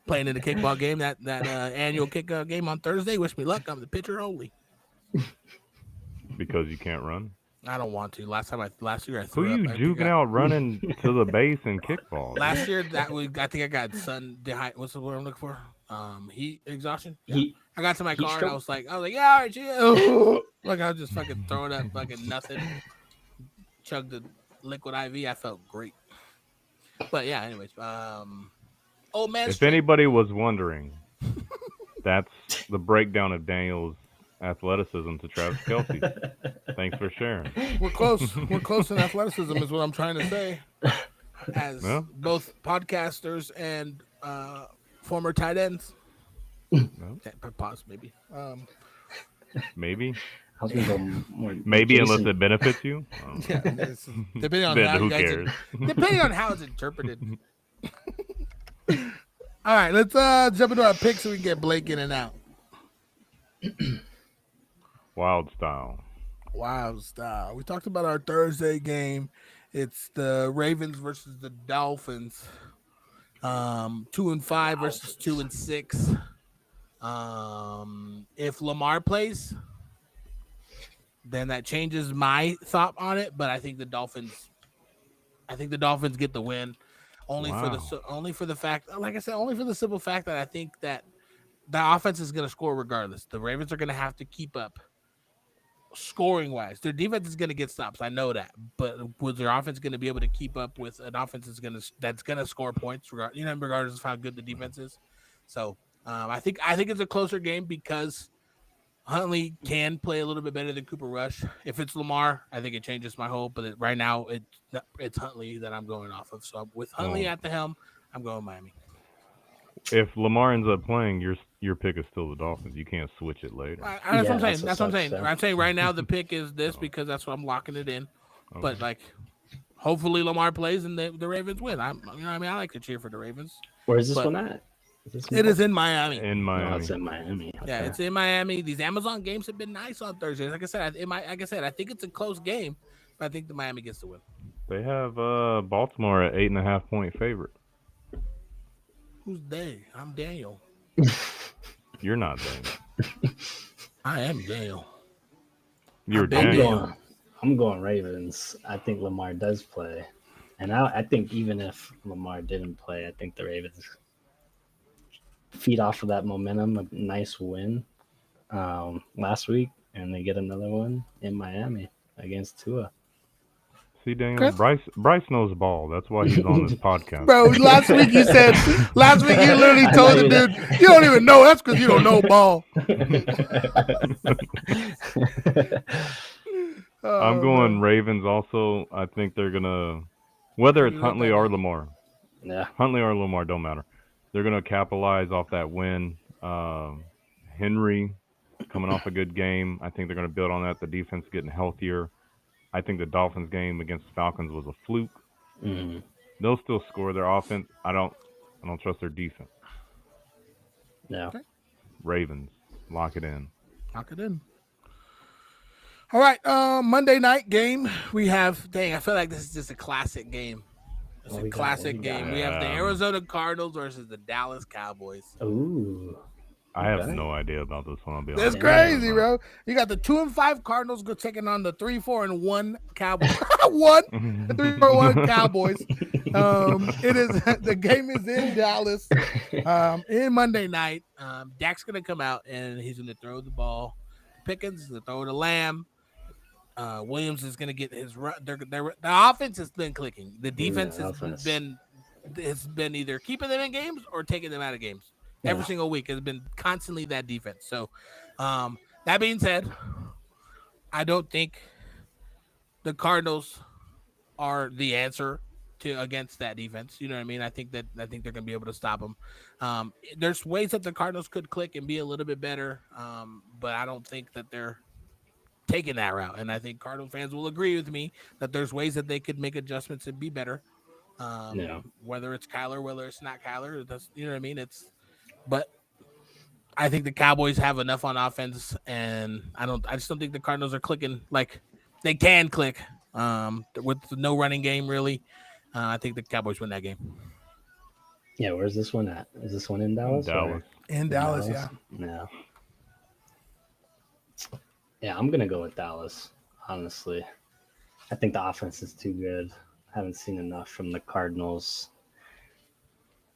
Playing in the kickball game, that annual kick game on Thursday. Wish me luck. I'm the pitcher only. Because you can't run. I don't want to. Last year I Who threw you up. I think juking out running to the base and kickball? Last year I think I got what's the word I'm looking for? Heat exhaustion. Yeah. He, I got to my heat car and stroke? I was like, yeah, all right, yeah. Like I was just fucking throwing up fucking nothing. Chugged the liquid IV. I felt great. But yeah, anyways, old man. If Street. anybody was wondering, that's the breakdown of Daniel's athleticism to Travis Kelce. Thanks for sharing. We're close. We're close in athleticism, is what I'm trying to say. As Yeah. both podcasters and former tight ends. No. Pause, maybe. Maybe. I was gonna go more. Maybe Jason. unless it benefits you. Yeah, it's- depending on Then how who you guys cares? depending on how it's interpreted. All right, let's jump into our picks so we can get Blake in and out. Wild style. Wow, style. We talked about our Thursday game. It's the Ravens versus the Dolphins. 2-5 versus 2-6. If Lamar plays, then that changes my thought on it. But I think the Dolphins get the win, only for the fact, like I said, only for the simple fact that I think that the offense is going to score regardless. The Ravens are going to have to keep up scoring wise. Their defense is going to get stops. I know that, but was their offense going to be able to keep up with an offense that's going to score points, regardless of how good the defense is? So I think it's a closer game because Huntley can play a little bit better than Cooper Rush. If it's Lamar, I think it changes my whole. But right now, it's Huntley that I'm going off of. So with Huntley at the helm, I'm going Miami. If Lamar ends up playing, your pick is still the Dolphins. You can't switch it later. That's what I'm saying. That's what I'm saying. I'm saying right now the pick is this because that's what I'm locking it in. Okay. But like, hopefully Lamar plays and the Ravens win. I like to cheer for the Ravens. Where is this one at? It is in Miami. In Miami. No, it's in Miami. Okay. Yeah, it's in Miami. These Amazon games have been nice on Thursdays. Like I said, I think it's a close game, but I think the Miami gets the win. They have Baltimore at 8.5-point favorite. Who's they? I'm Daniel. You're not Daniel. I am Daniel. You're Daniel. I'm going Ravens. I think Lamar does play. And I think even if Lamar didn't play, I think the Ravens feed off of that momentum, a nice win last week, and they get another one in Miami against Tua. See, Daniel, Bryce knows ball. That's why he's on this podcast. Bro, last week you literally told the dude, you don't even know. That's because you don't know ball. I'm going Ravens also. I think they're going to, whether it's Huntley or Lamar. Yeah. Huntley or Lamar, don't matter. They're going to capitalize off that win. Henry coming off a good game. I think they're going to build on that. The defense getting healthier. I think the Dolphins game against the Falcons was a fluke. Mm-hmm. They'll still score their offense. I don't trust their defense. No. Okay. Ravens, lock it in. Lock it in. All right, Monday night game. We have. I feel like this is just a classic game. It's a classic game. We have the Arizona Cardinals versus the Dallas Cowboys. Ooh. I have no idea about this one. I'll be honest. That's crazy, bro. You got the 2-5 Cardinals taking on the 3-4-1 Cowboys. 3-4-1 Cowboys. It is the game is in Dallas. In Monday night. Dak's gonna come out and he's gonna throw the ball. Pickens is gonna throw the Lamb. Williams is gonna get his run. The offense has been clicking. The defense has been either keeping them in games or taking them out of games. Every single week has been constantly that defense. So, that being said, I don't think the Cardinals are the answer against that defense. You know what I mean? I think they're going to be able to stop them. There's ways that the Cardinals could click and be a little bit better, but I don't think that they're taking that route. And I think Cardinal fans will agree with me that there's ways that they could make adjustments and be better. Whether it's Kyler, whether it's not Kyler, you know what I mean? But I think the Cowboys have enough on offense, and I just don't think the Cardinals are clicking like they can click with no running game really. I think the Cowboys win that game. Yeah, where's this one at? Is this one in Dallas? In Dallas, yeah. No. Yeah, I'm gonna go with Dallas. Honestly, I think the offense is too good. I haven't seen enough from the Cardinals.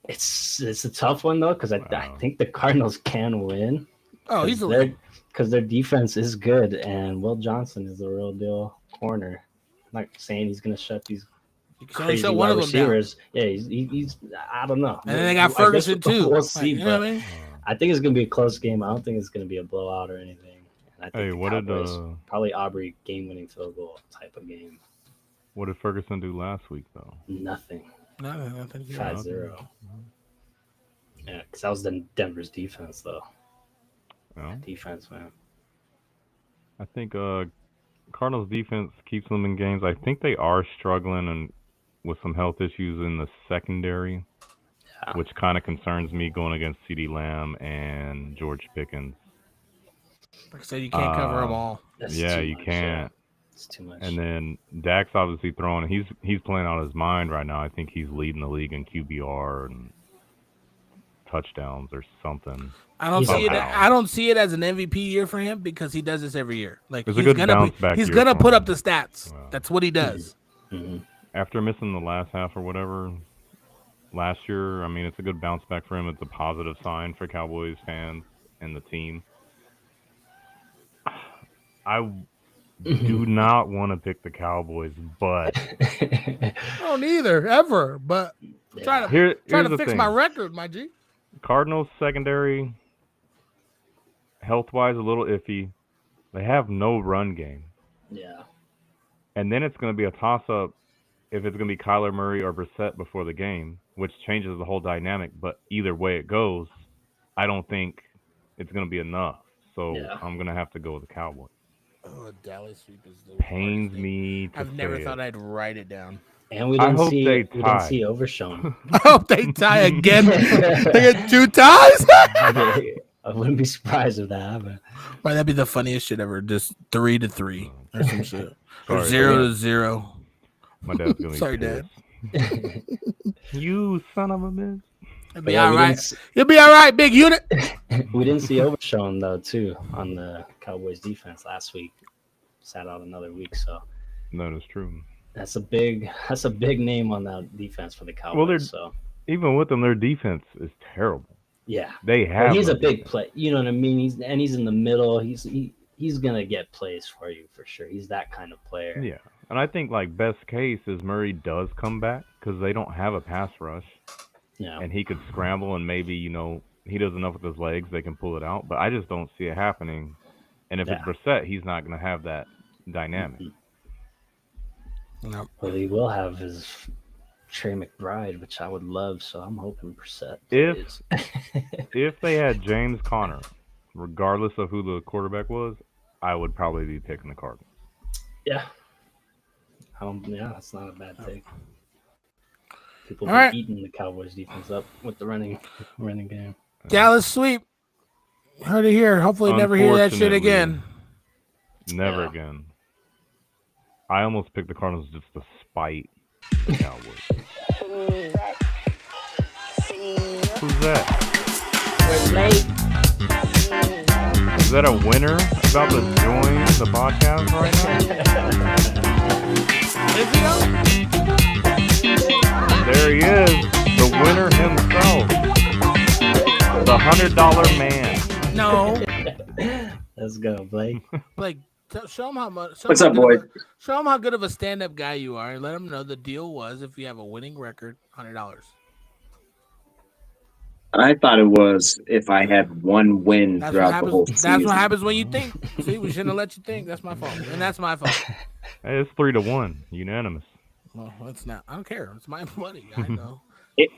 It's a tough one though because I think the Cardinals can win. Oh, easily. Because their defense is good and Will Johnson is the real deal corner. I'm not saying he's gonna shut these crazy wide receivers. Yeah, he's I don't know. And then they got Ferguson too. We'll see. You know what I mean? I think it's gonna be a close game. I don't think it's gonna be a blowout or anything. And I think probably Aubrey game-winning field goal type of game. What did Ferguson do last week though? Nothing. Nothing. 5-0. Yeah, because that was the Denver's defense, though. Yeah. Defense, man. I think Cardinals defense keeps them in games. I think they are struggling and with some health issues in the secondary, which kind of concerns me going against CeeDee Lamb and George Pickens. Like I said, you can't cover them all. You can't. It's too much. And then Dak's obviously throwing. He's playing out his mind right now. I think he's leading the league in QBR and touchdowns or something. I don't see it as an MVP year for him because he does this every year. Like he's gonna put up the stats. Wow. That's what he does. Mm-hmm. After missing the last half or whatever last year, I mean, it's a good bounce back for him. It's a positive sign for Cowboys fans and the team. do not want to pick the Cowboys, but I don't either, ever. But trying to here's the fix thing. my record, my G. Cardinals secondary, health-wise, a little iffy. They have no run game. Yeah. And then it's going to be a toss-up if it's going to be Kyler Murray or Brissett before the game, which changes the whole dynamic. But either way it goes, I don't think it's going to be enough. So I'm going to have to go with the Cowboys. Oh, Dallas sweep is the Pains hardest thing. me to I've never say thought it. I'd write it down. And we I didn't hope see they we didn't tie. see Overshown. I hope they tie again. They get 2 ties. I wouldn't be surprised if that happened. Right, that'd be the funniest shit ever. Just 3-3 or some shit. Or Sorry, 0-0. My dad's going to be Sorry, pissed. Dad. You son of a bitch. It'll But be yeah, all we right. didn't s- You'll be all right, big unit. We didn't see Overshown though too on the Cowboys defense last week. Sat out another week, so That is true. that's a big name on that defense for the Cowboys. Well, they're- so Even with them, their defense is terrible. yeah, They have. but he's no a big defense. play. You know what I mean? He's in the middle. He's gonna get plays for you for sure. He's that kind of player. Yeah, and I think like best case is Murray does come back because they don't have a pass rush, Yeah. and he could scramble and maybe he does enough with his legs they can pull it out. But I just don't see it happening. And if it's Brissett, he's not going to have that dynamic. No. Well, he will have his Trey McBride, which I would love. So I'm hoping Brissett. If if they had James Conner, regardless of who the quarterback was, I would probably be picking the Cardinals. Yeah. Yeah, that's not a bad take. People All have right. been eating the Cowboys defense up with the running game. Dallas sweep. Heard it here. Hopefully never hear that shit again. Never Yeah. again. I almost picked the Cardinals just to spite the Cowboys. Who's that? Is that a winner about to join the podcast right Is he though? now? There he is, the winner himself, the $100 man. No. Let's go, Blake. Like, show him how much. What's up, boys? Show him how good of a stand-up guy you are, and let him know the deal was if you have a winning record, $100. I thought it was if I had one win That's what throughout the happens. whole That's season. what happens when you think. See, we shouldn't have let you think. That's my fault, and that's my fault. Hey, it's 3-1, unanimous. Well, it's not. I don't care. It's my money. I know.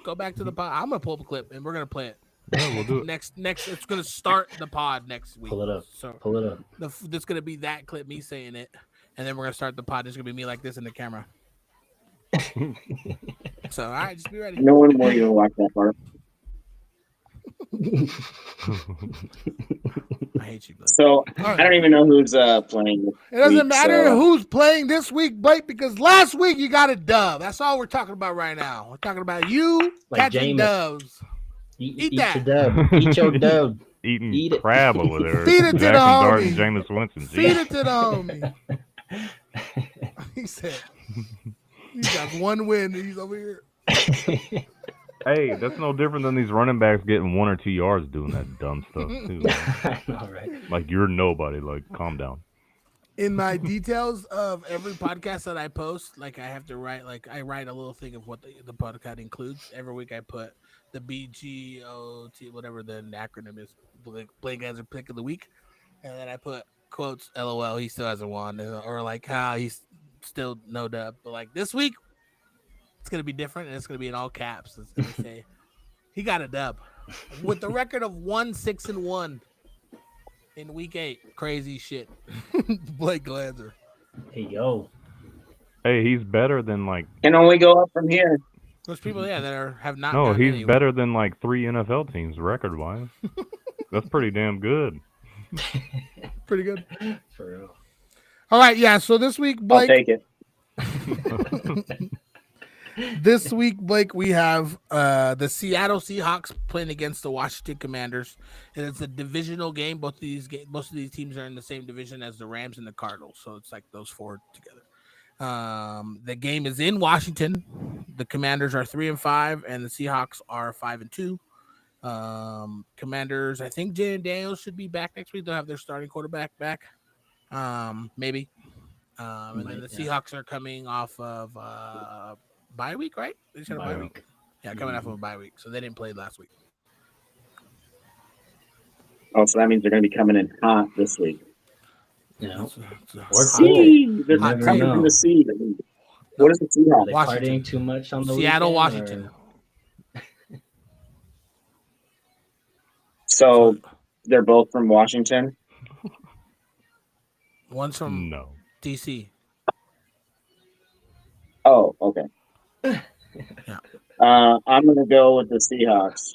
Go back to the pod. I'm gonna pull up a clip, and we're gonna play it. Yeah, we'll do it. Next, it's gonna start the pod next week. Pull it up. So Pull it up. That's gonna be that clip, me saying it, and then we're gonna start the pod. It's gonna be me like this in the camera. So, all right, just be ready. No one more gonna watch that part. I hate you, Blake. So right. I don't even know who's playing. It doesn't week, matter so- who's playing this week, Blake, because last week you got a dove. That's all we're talking about right now. We're talking about you Like catching Jameis. doves. Eat that. your dub. Eat your dub. Eating Eat it. crab over there. Feed it to the Jackson Dart and homie. Jameis Winston. Feed it to the homie. He said, he got one win and he's over here. Hey, that's no different than these running backs getting 1 or 2 yards doing that dumb stuff too. I know, right? Like you're nobody. Like calm down. In my details of every podcast that I post, like I have to write, like I write a little thing of what the podcast includes. Every week I put the BGOT, whatever the acronym is, Blake Answer Pick of the Week. And then I put quotes, LOL, he still hasn't won. Or like how he's still no dub. But like this week, it's going to be different and it's going to be in all caps. It's going to say, he got a dub. With the record of 1-6-1 in week 8. Crazy shit. Blake Glanzer. Hey, yo. Hey, he's better than like Can only go up from here. There's people, that have not. no, gotten he's anywhere. better than like 3 NFL teams record wise. That's pretty damn good. Pretty good. For real. All right, yeah. So this week, I'll Blake. take it. This week, Blake, we have the Seattle Seahawks playing against the Washington Commanders, and it's a divisional game. Most of these teams are in the same division as the Rams and the Cardinals, so it's like those four together. The game is in Washington. The Commanders are 3-5, and the Seahawks are 5-2. Commanders, I think Jalen Daniels should be back next week. They'll have their starting quarterback back. Maybe And then the Right, yeah. Seahawks are coming off of bye week, right? They just had a Bye bye week. week. Yeah, coming off of a bye week, so they didn't play last week. Oh, so that means they're going to be coming in hot this week. You know, It's a Or hot cold. See, they're Hot coming take. from the sea. What is the are Seahawks? they Washington. partying too much on the Seattle, weekend, Washington. or- So they're both from Washington. One's from No. DC. Oh, okay. Yeah. I'm going to go with the Seahawks.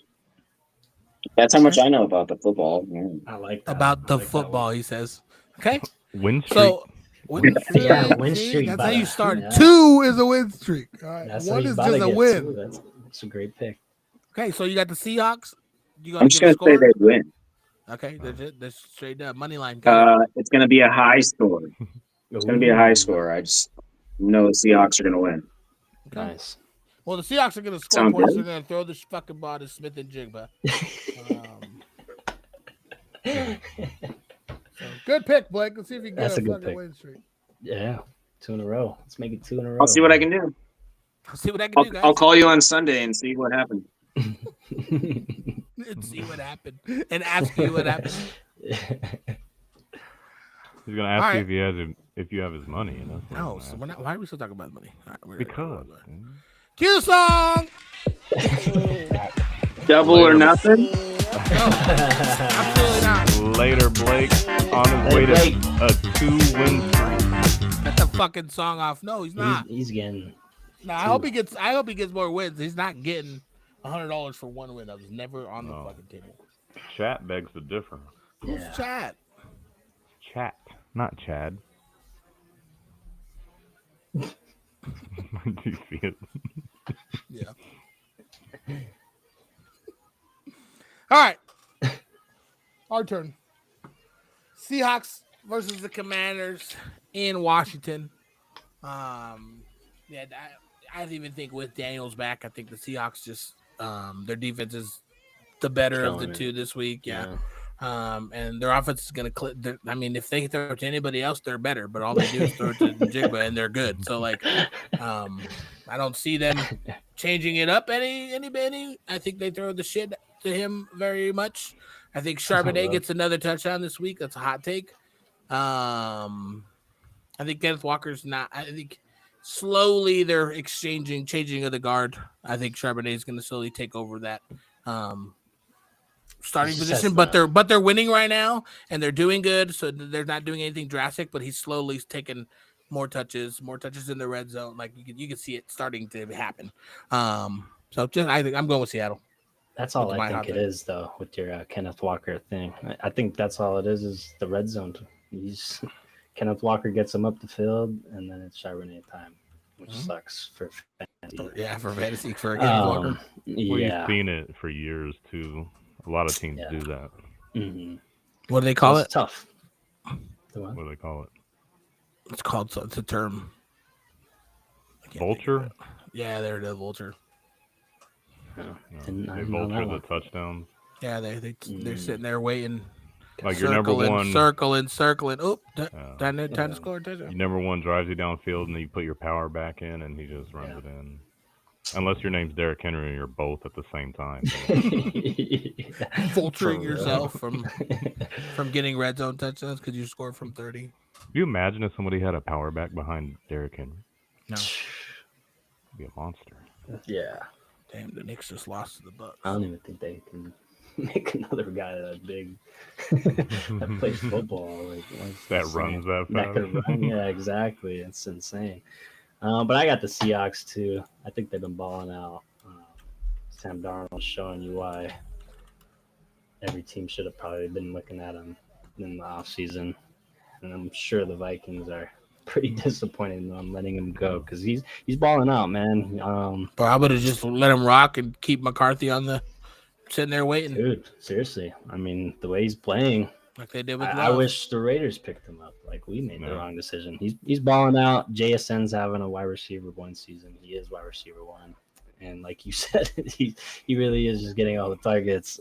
That's how much I know about the football. Man. I like that. About I the like that football, one. he says. Okay, Win streak. so win streak. Yeah, win see, streak, That's how but, you start. yeah. 2 is a win streak. All right, That's how 1 he's is about just to a get win. too. That's a great pick. Okay, so you got the Seahawks. You got I'm just going to say they win. Okay, they're straight up money line. It's going to be a high score. It's going to be a high score. I just know the Seahawks are going to win. Okay. Nice. Well, the Seahawks are going to score Sound points. good? They're going to throw this fucking ball to Smith and Jigba. So good pick, Blake. Let's see if you can get That's a a good fucking pick. win streak. Yeah, 2 in a row. Let's make it 2 in a row. I'll see what I can do. Let's see what I can do, guys. I'll call you on Sunday and see what happened. And see what happened and ask you what happened. He's gonna ask All you if you have his money. You know. No, so we're not. Why are we still talking about money? All right, Because. cue the song. Double or nothing? No, absolutely not. Later, Blake on his way to a 2-win streak. Get the fucking song off. No, he's not. He's getting. No, I hope he gets more wins. He's not getting $100 for one win. That was never on the No. fucking table. Chat begs to differ. Who's Yeah. Chad? Chat, not Chad. Do you see it? Yeah. All right. Our turn. Seahawks versus the Commanders in Washington. Yeah, I even think with Daniels back, I think the Seahawks just their defense is the better of the Killing it. two this week. Yeah. And their offense is going to clip. I mean, if they throw it to anybody else, they're better. But all they do is throw it to Jigba, and they're good. So, like, I don't see them changing it up any bit. I think they throw the shit to him very much. I think Charbonnet gets another touchdown this week. That's a hot take. I think Kenneth Walker's not. I think slowly they're changing of the guard. I think Charbonnet is going to slowly take over that starting position, but they're winning right now and they're doing good. So they're not doing anything drastic, but he's slowly taking more touches in the red zone. Like you can see it starting to happen. So I think I'm going with Seattle. That's all That's I my think hot it take. is, though, with your Kenneth Walker thing. I think that's all it is the red zone. Kenneth Walker gets him up the field, and then it's Charbonnet time, which sucks for fantasy. Yeah, for fantasy for Kenneth Walker. Well, Yeah. you've seen it for years too. A lot of teams Yeah. do that. Mhm. What do they call It's it? tough. The what? What do they call it? It's called. It's a term. I can't think of Vulture? it. Yeah, they're the vulture. No, No, didn't- I they didn't know vulture that the one. touchdowns. Yeah, they're sitting there waiting. Like your number one, circling. Oh, time to Yeah. score. your number one drives you downfield, and then you put your power back in, and he just runs it in. Unless your name's Derrick Henry and you're both at the same time. Vulturing For yourself real. from getting red zone touchdowns because you scored from 30. Can you imagine if somebody had a power back behind Derrick Henry? No, It'd be a monster. Yeah. damn, the Knicks just lost to the Bucks. I don't even think they can make another guy that big that plays football. That insane. runs that That could fast. run. Yeah, exactly. It's insane. But I got the Seahawks too. I think they've been balling out. Sam Darnold showing you why every team should have probably been looking at him in the offseason. And I'm sure the Vikings are pretty disappointed on letting him go because he's balling out, man. But I would have just let him rock and keep McCarthy on the sitting there waiting Dude, seriously. I mean, the way he's playing, like they did with I Love. wish the Raiders picked him up. Like we made the No. wrong decision. He's balling out. JSN's having a wide receiver one season. He is wide receiver one, and like you said, he really is just getting all the targets.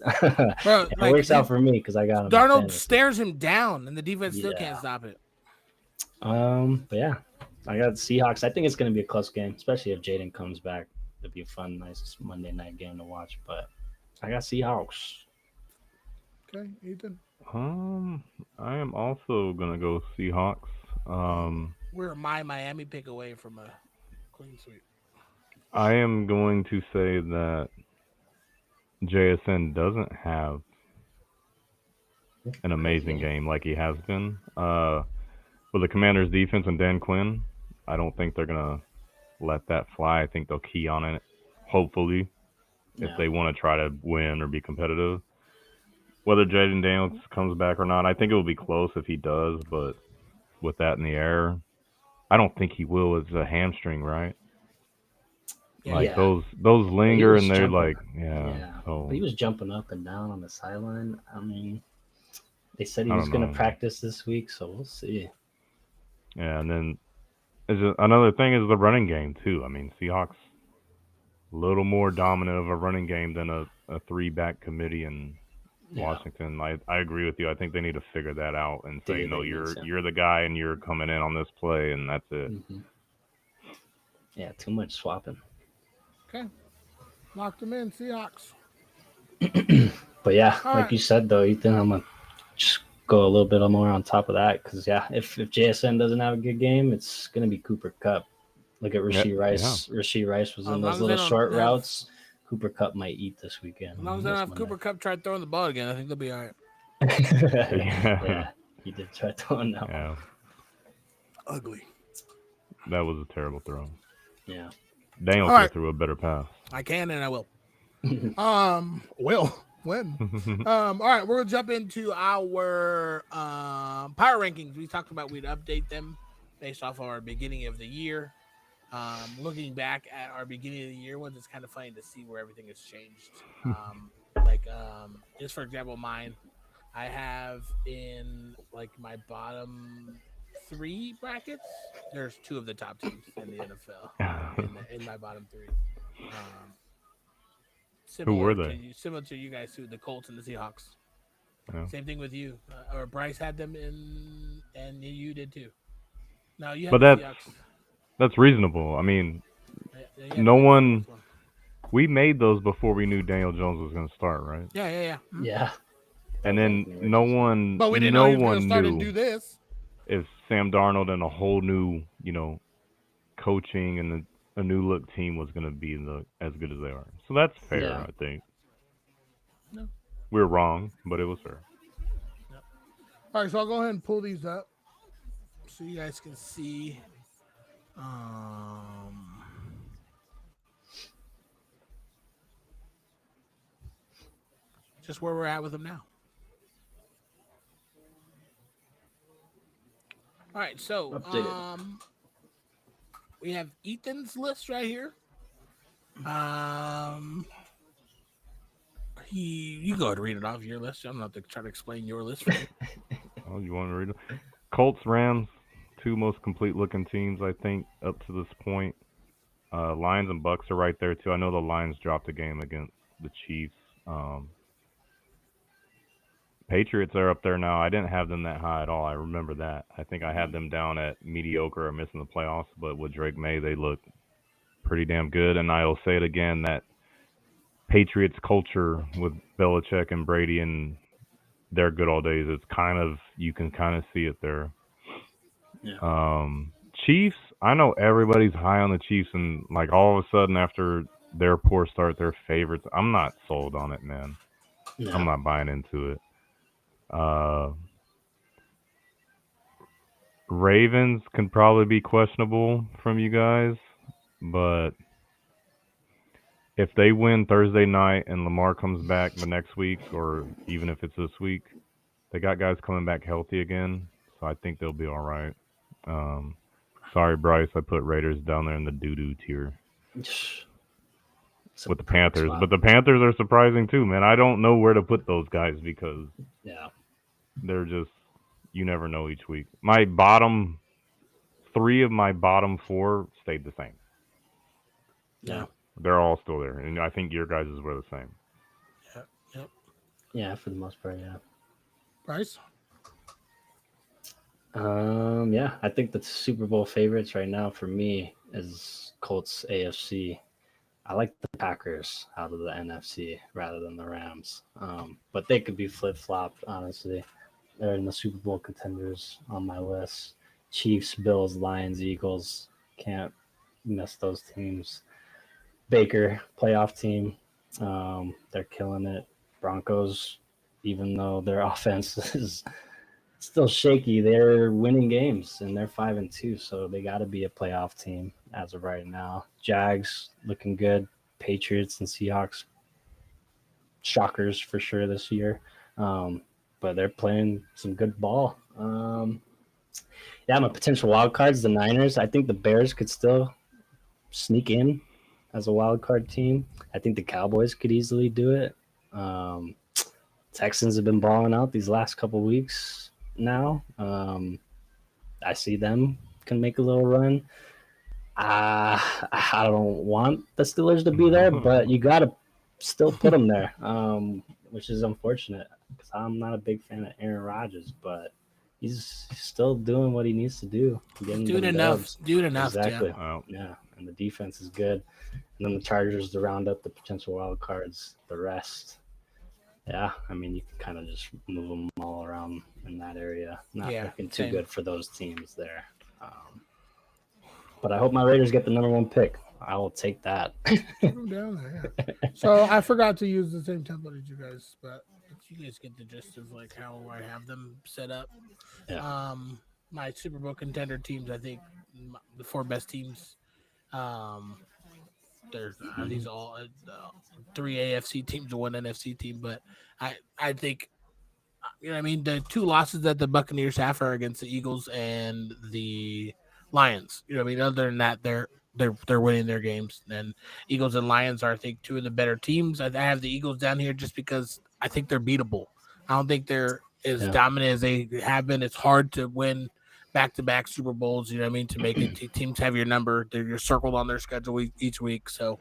Bro, it like, works out for me because I got him. in Darnold fantasy. stares him down, and the defense still Yeah. can't stop it. But yeah, I got Seahawks. I think it's going to be a close game, especially if Jaden comes back. It'll be a fun, nice Monday night game to watch. But I got Seahawks. Okay, Ethan. I am also gonna go Seahawks. We're my Miami pick away from a clean sweep. I am going to say that JSN doesn't have an amazing game like he has been. With the Commanders' defense and Dan Quinn, I don't think they're gonna let that fly. I think they'll key on it, hopefully, if they want to try to win or be competitive. Whether Jaden Daniels comes back or not, I think it will be close if he does, but with that in the air, I don't think he will. It's a hamstring, right? Yeah. Like those linger and they're jumping. like, But he was jumping up and down on the sideline. I mean, they said he I was don't going to know. practice this week, so we'll see. Yeah, and then another thing is the running game too. I mean, Seahawks a little more dominant of a running game than a 3-back committee in Washington. I agree with you. I think they need to figure that out and say, no, you're the guy and you're coming in on this play and that's it. Mm-hmm. Yeah, too much swapping. Okay, locked them in, Seahawks. But yeah, All like right. you said though, Ethan, I'm gonna just go a little bit more on top of that because if JSN doesn't have a good game, it's gonna be Cooper Kupp. Look at Rasheed Rice. Yeah. Rasheed Rice was in those little short routes. Cooper Kupp might eat this weekend. As long as they don't have Cooper Kupp try throwing the ball again, I think they'll be all right. Yeah, he did try throwing that one. Ugly. That was a terrible throw. Yeah. Daniel threw a better pass. I can and I will. When? All right, we're gonna jump into our power rankings. We talked about we'd update them based off our beginning of the year. Looking back at our beginning of the year ones, it's kind of funny to see where everything has changed. Just for example, mine, I have in like my bottom 3 brackets. There's 2 of the top teams in the NFL in my bottom 3. Who were they? Similar to you guys too, the Colts and the Seahawks. Yeah. Same thing with you, or Bryce had them in, and you did too. No, you had but the Seahawks. That's reasonable. I mean, no one. We made those before we knew Daniel Jones was going to start, right? Yeah. Mm-hmm. Yeah. And then no one. But we didn't know he was going to start and do this. If Sam Darnold and a whole new, coaching and a new look team was going to be as good as they are. So that's fair, I think. No. We're wrong, but it was fair. Yep. All right, so I'll go ahead and pull these up so you guys can see. Just where we're at with them now. All right, so we have Ethan's list right here. You go ahead and read it off your list. I'm not to try to explain your list for you. Oh, you want to read it? Colts, Rams, 2 most complete looking teams, I think, up to this point. Lions and Bucks are right there too. I know the Lions dropped a game against the Chiefs. Patriots are up there now. I didn't have them that high at all. I remember that. I think I had them down at mediocre or missing the playoffs, but with Drake May, they look pretty damn good. And I'll say it again, that Patriots culture with Belichick and Brady and their good old days, it's you can kind of see it there. Yeah. Chiefs, I know everybody's high on the Chiefs, and like all of a sudden after their poor start, they're favorites. I'm not sold on it, man. No. I'm not buying into it. Ravens can probably be questionable from you guys, but if they win Thursday night and Lamar comes back the next week, or even if it's this week, they got guys coming back healthy again, so I think they'll be all right. Sorry, Bryce, I put Raiders down there in the doo-doo tier with the Panthers, but the Panthers are surprising too, man. I don't know where to put those guys because they're just, you never know each week. My bottom 3 of my bottom 4 stayed the same. Yeah. They're all still there, and I think your guys' were the same. Yeah, for the most part, yeah. Bryce? Yeah, I think the Super Bowl favorites right now for me is Colts AFC. I like the Packers out of the NFC rather than the Rams. But they could be flip flopped, honestly. They're in the Super Bowl contenders on my list. Chiefs, Bills, Lions, Eagles. Can't miss those teams. Baker, playoff team. They're killing it. Broncos, even though their offense is still shaky, they're winning games and they're 5-2, so they got to be a playoff team as of right now. Jags looking good. Patriots and Seahawks, shockers for sure this year, but they're playing some good ball. Yeah, my potential wild cards, the Niners. I think the Bears could still sneak in as a wild card team. I think the Cowboys could easily do it. Texans have been balling out these last couple weeks now. I see them can make a little run. I don't want the Steelers to be there, but you got to still put them there, which is unfortunate because I'm not a big fan of Aaron Rodgers, but he's still doing what he needs to do. Doing enough. Exactly. Yeah. Wow. Yeah, and the defense is good. And then the Chargers to round up the potential wild cards, the rest. Yeah, I mean, you can kind of just move them all around in that area. Not looking too good for those teams there. But I hope my Raiders get the number 1 pick. I will take that. Down there, yeah. So I forgot to use the same template as you guys, but you guys get the gist of like how I have them set up. Yeah. My Super Bowl contender teams, I think the 4 best teams. There's these all 3 AFC teams and 1 NFC team, but I think you know what I mean, the 2 losses that the Buccaneers have are against the Eagles and the Lions. You know what I mean? Other than that, they're winning their games. And Eagles and Lions are, I think, 2 of the better teams. I have the Eagles down here just because I think they're beatable. I don't think they're as dominant as they have been. It's hard to win back-to-back Super Bowls. You know what I mean? To make it, teams have your number. You're circled on their schedule each week. So,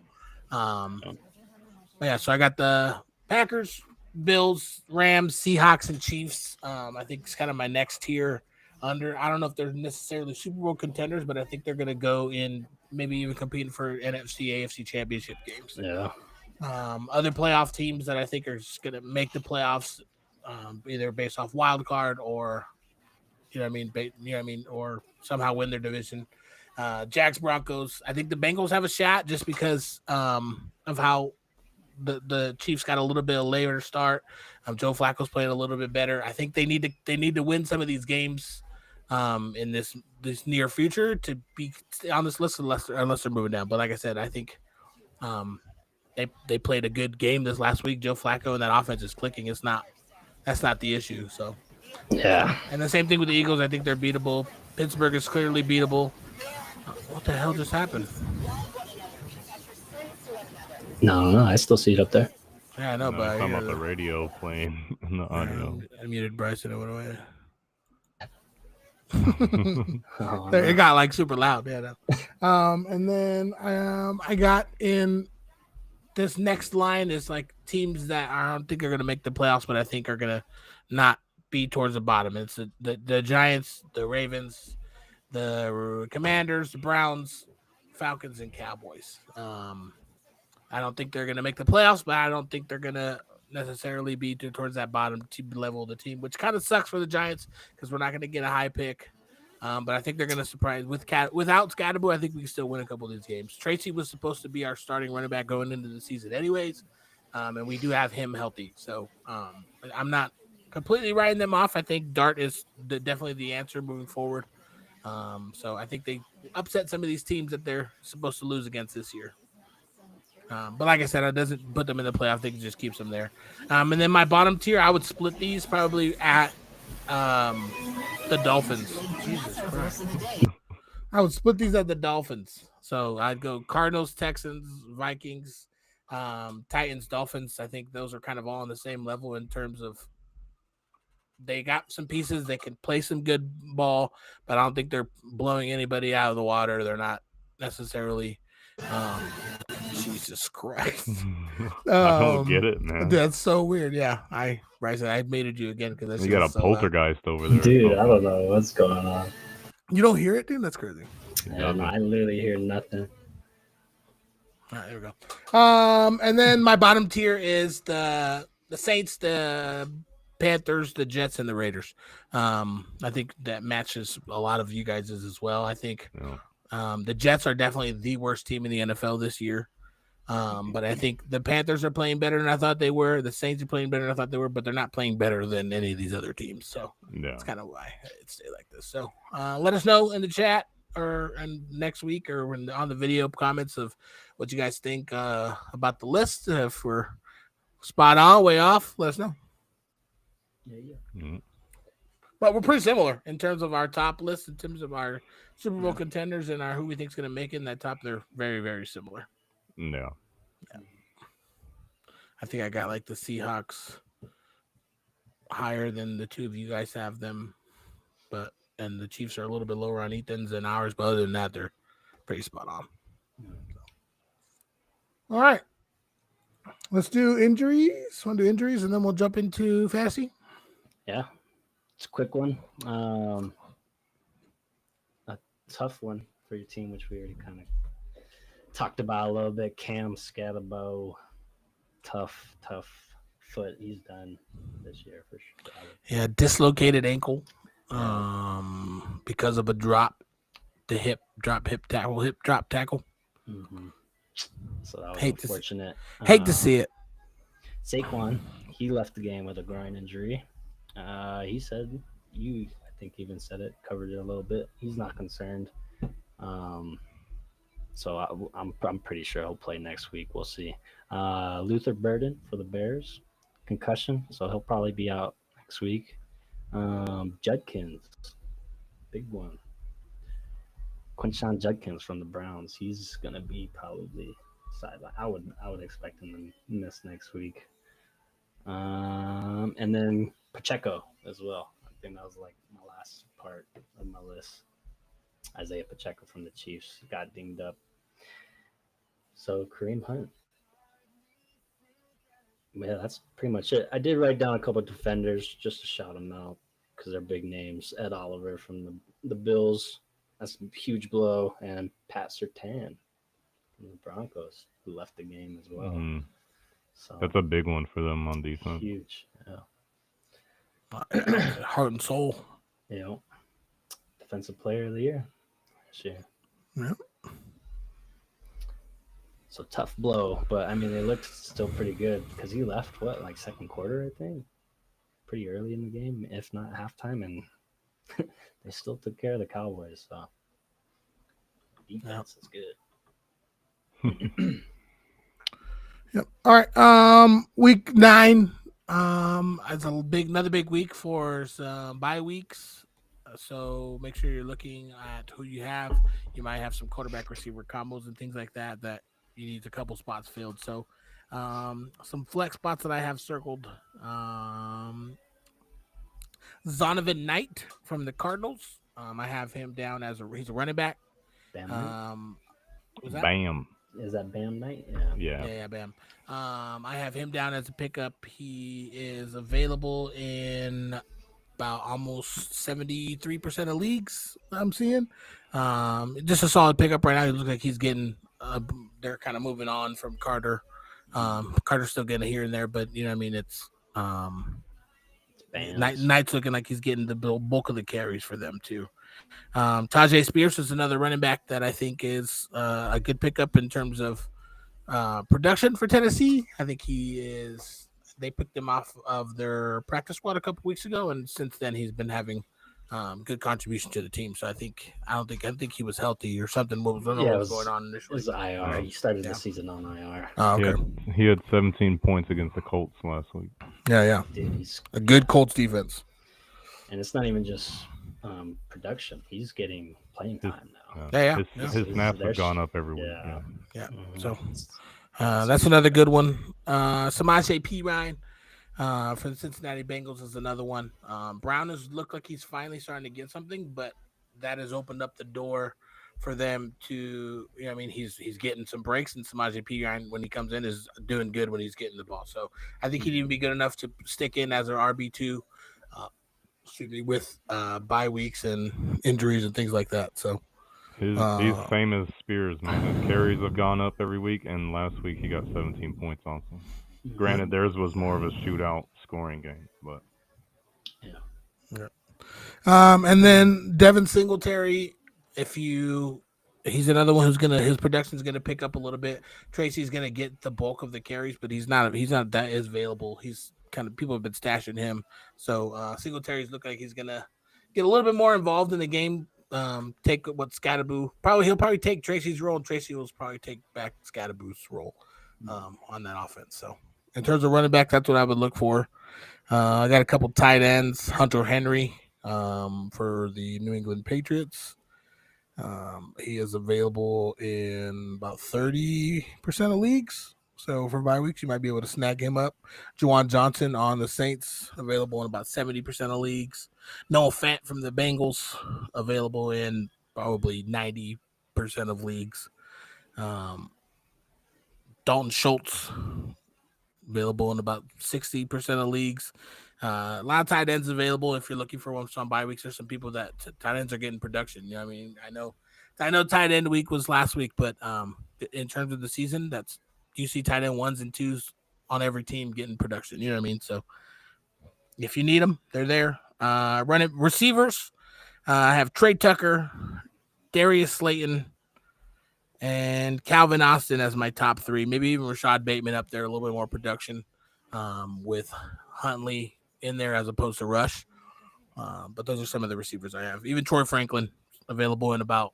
yeah. So I got the Packers, Bills, Rams, Seahawks, and Chiefs. I think it's kind of my next tier. I don't know if they're necessarily Super Bowl contenders, but I think they're going to go in, maybe even competing for NFC, AFC championship games. Yeah. Other playoff teams that I think are just going to make the playoffs, either based off wild card or, or somehow win their division. Jags, Broncos. I think the Bengals have a shot just because of how the Chiefs got a little bit of later start. Joe Flacco's playing a little bit better. I think they need to win some of these games in this near future to be on this list unless they're moving down. But like I said, I think they played a good game this last week. Joe Flacco and that offense is clicking. That's not the issue. So yeah. And the same thing with the Eagles. I think they're beatable. Pittsburgh is clearly beatable. What the hell just happened? No, I still see it up there. Yeah, I know, but I'm talking about the radio playing in the audio. I muted Bryson and went away. Oh, It got like super loud. Yeah. and then I got in This next line is like teams that I don't think are going to make the playoffs, but I think are going to not be towards the bottom. It's the Giants, the Ravens, the Commanders, the Browns, Falcons, and Cowboys. I don't think they're going to make the playoffs, but I don't think they're going to necessarily be towards that bottom level of the team, which kind of sucks for the Giants because we're not going to get a high pick. But I think they're going to surprise without Scatterbo. I think we can still win a couple of these games. Tracy was supposed to be our starting running back going into the season anyways. And we do have him healthy. So I'm not completely writing them off. I think Dart is definitely the answer moving forward. So I think they upset some of these teams that they're supposed to lose against this year. But like I said, it doesn't put them in the playoff. I think it just keeps them there. And then my bottom tier, I would split these probably at the Dolphins. Jesus Christ. I would split these at the Dolphins. So I'd go Cardinals, Texans, Vikings, Titans, Dolphins. I think those are kind of all on the same level in terms of they got some pieces. They can play some good ball, but I don't think they're blowing anybody out of the water. They're not necessarily Jesus Christ. I don't get it, man. That's so weird. Yeah, Bryson, I muted you again because You got a poltergeist over there. Dude, I don't know what's going on. You don't hear it, dude? That's crazy. I literally hear nothing. All right, there we go. And then my bottom tier is the Saints, the Panthers, the Jets, and the Raiders. I think that matches a lot of you guys' as well. I think the Jets are definitely the worst team in the NFL this year. But I think the Panthers are playing better than I thought they were. The Saints are playing better than I thought they were, but they're not playing better than any of these other teams. So that's kind of why it stay like this. So let us know in the chat and next week or on the video comments of what you guys think about the list. If we're spot on, way off, let us know. Yeah. Mm-hmm. But we're pretty similar in terms of our top list, in terms of our Super Bowl contenders and who we think is going to make it in that top. They're very, very similar. Yeah. I think I got like the Seahawks higher than the two of you guys have them, and the Chiefs are a little bit lower on Ethan's than ours, but other than that, they're pretty spot on. All right. Let's do injuries. Want to do injuries, and then we'll jump into fantasy? Yeah. It's a quick one. A tough one for your team, which we already kind of talked about a little bit. Cam Scatterbo, tough foot. He's done this year for sure. Yeah, dislocated ankle because of a drop tackle. Mm-hmm. So that was Hate unfortunate. Hate to see it. Saquon, he left the game with a groin injury. He said, I think even said it, covered it a little bit. He's not concerned. So I'm pretty sure he'll play next week. We'll see. Luther Burden for the Bears, concussion, so he'll probably be out next week. Judkins, big one. Quinshon Judkins from the Browns, he's gonna be probably sideline. I would expect him to miss next week. And then Pacheco as well. I think that was like my last part of my list. Isaiah Pacheco from the Chiefs got dinged up. So Kareem Hunt. Yeah, that's pretty much it. I did write down a couple of defenders just to shout them out because they're big names. Ed Oliver from the Bills. That's a huge blow. And Pat Surtain from the Broncos, who left the game as well. Mm-hmm. So that's a big one for them on defense. Huge. Yeah. Heart and soul. Defensive player of the year. Sure. Yep. So tough blow, but I mean they looked still pretty good because he left second quarter, I think, pretty early in the game, if not halftime, and they still took care of the Cowboys. So defense is good. Yep. All right. Week 9. It's another big week for some bye weeks. So make sure you're looking at who you have. You might have some quarterback receiver combos and things like that you need a couple spots filled. So some flex spots that I have circled. Zonovan Knight from the Cardinals. I have him down as he's a running back. Bam. Bam. Is that Bam Knight? Yeah. Bam. I have him down as a pickup. He is available in about almost 73% of leagues I'm seeing. Just a solid pickup right now. He looks like he's getting they're kind of moving on from Carter. Carter's still getting here and there, but you know what I mean, it's Knight's looking like he's getting the bulk of the carries for them too. Tajay Spears is another running back that I think is a good pickup in terms of production for Tennessee. I think they picked him off of their practice squad a couple weeks ago, and since then he's been having good contribution to the team. So I think he was healthy or something. What was going on initially? It was IR. He started the season on IR. Oh, okay. He had 17 points against the Colts last week. Yeah. Dude, he's a good Colts defense. And it's not even just production. He's getting playing time now. His snaps have gone up every week. Yeah. Mm-hmm. So that's another good one. Samaje Perine for the Cincinnati Bengals is another one. Brown has looked like he's finally starting to get something, but that has opened up the door for them to. I mean, he's getting some breaks, and Samaje Perine when he comes in is doing good when he's getting the ball. So I think he'd even be good enough to stick in as an RB2. With bye weeks and injuries and things like that. So he's same as Spears, man. His carries have gone up every week, and last week he got 17 points also. Granted, theirs was more of a shootout scoring game, but yeah. And then Devin Singletary, he's another one who's his production's gonna pick up a little bit. Tracy's gonna get the bulk of the carries, but he's not that as available. He's kind of, people have been stashing him. So Singletary's look like he's gonna get a little bit more involved in the game. Take what Scatterboo he'll probably take Tracy's role, and Tracy will probably take back Scatterboo's role on that offense. So in terms of running back, that's what I would look for. I got a couple tight ends, Hunter Henry for the New England Patriots. He is available in about 30% of leagues. So for bye weeks, you might be able to snag him up. Juwan Johnson on the Saints, available in about 70% of leagues. Noah Fant from the Bengals, available in probably 90% of leagues. Dalton Schultz, available in about 60% of leagues. A lot of tight ends available if you're looking for one on bye weeks. There's some people that tight ends are getting production. You know what I mean? I know tight end week was last week, but in terms of the season, you see tight end 1s and 2s on every team getting production. You know what I mean? So if you need them, they're there. Running receivers, I have Trey Tucker, Darius Slayton, and Calvin Austin as my top 3. Maybe even Rashad Bateman up there, a little bit more production with Huntley in there as opposed to Rush. But those are some of the receivers I have. Even Troy Franklin, available in about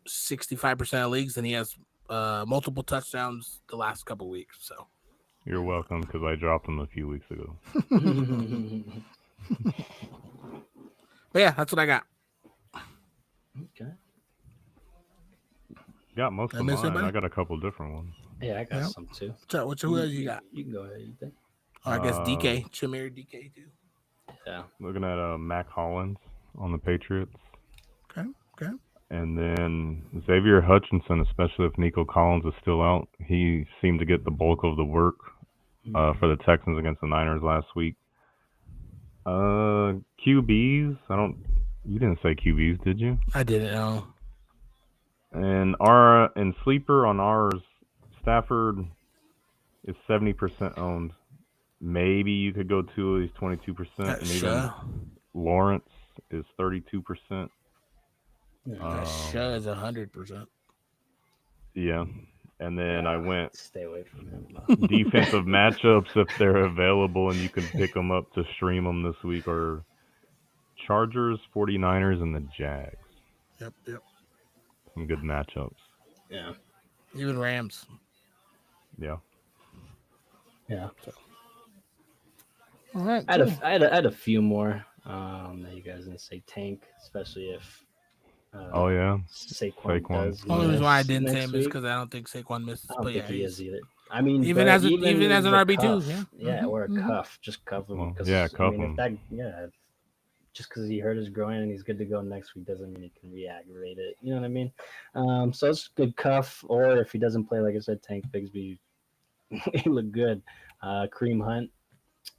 65% of leagues, and he has multiple touchdowns the last couple weeks. So you're welcome, because I dropped him a few weeks ago. But yeah, that's what I got. Okay. Got most of mine. I got a couple different ones. Yeah, I got some too. Who else you got? You can go ahead. You think? I guess DK, Chimere DK too. Yeah. Looking at Mac Hollins on the Patriots. Okay. And then Xavier Hutchinson, especially if Nico Collins is still out. He seemed to get the bulk of the work for the Texans against the Niners last week. QBs, you didn't say QBs, did you? I didn't know. And sleeper on ours, Stafford is 70% owned. Maybe you could go to he's 22%, and even Lawrence is 32%. Shah is 100%. Yeah, and then I went stay away from him. Defensive matchups if they're available, and you can pick them up to stream them this week, are Chargers, 49ers, and the Jags. Yep. Some good matchups. Yeah. Even Rams. Yeah. Yeah. All right. I had a few more that you guys didn't say tank, especially if Saquon does. The only reason why I didn't say him is because I don't think Saquon misses. I don't think he is either. I mean, even as an RB2, or a cuff, just cuff him. Cuff him. Just because he hurt his groin and he's good to go next week doesn't mean he can re-aggravate it. You know what I mean? So it's a good cuff. Or if he doesn't play, like I said, Tank Bigsby, he looked good. Kareem Hunt,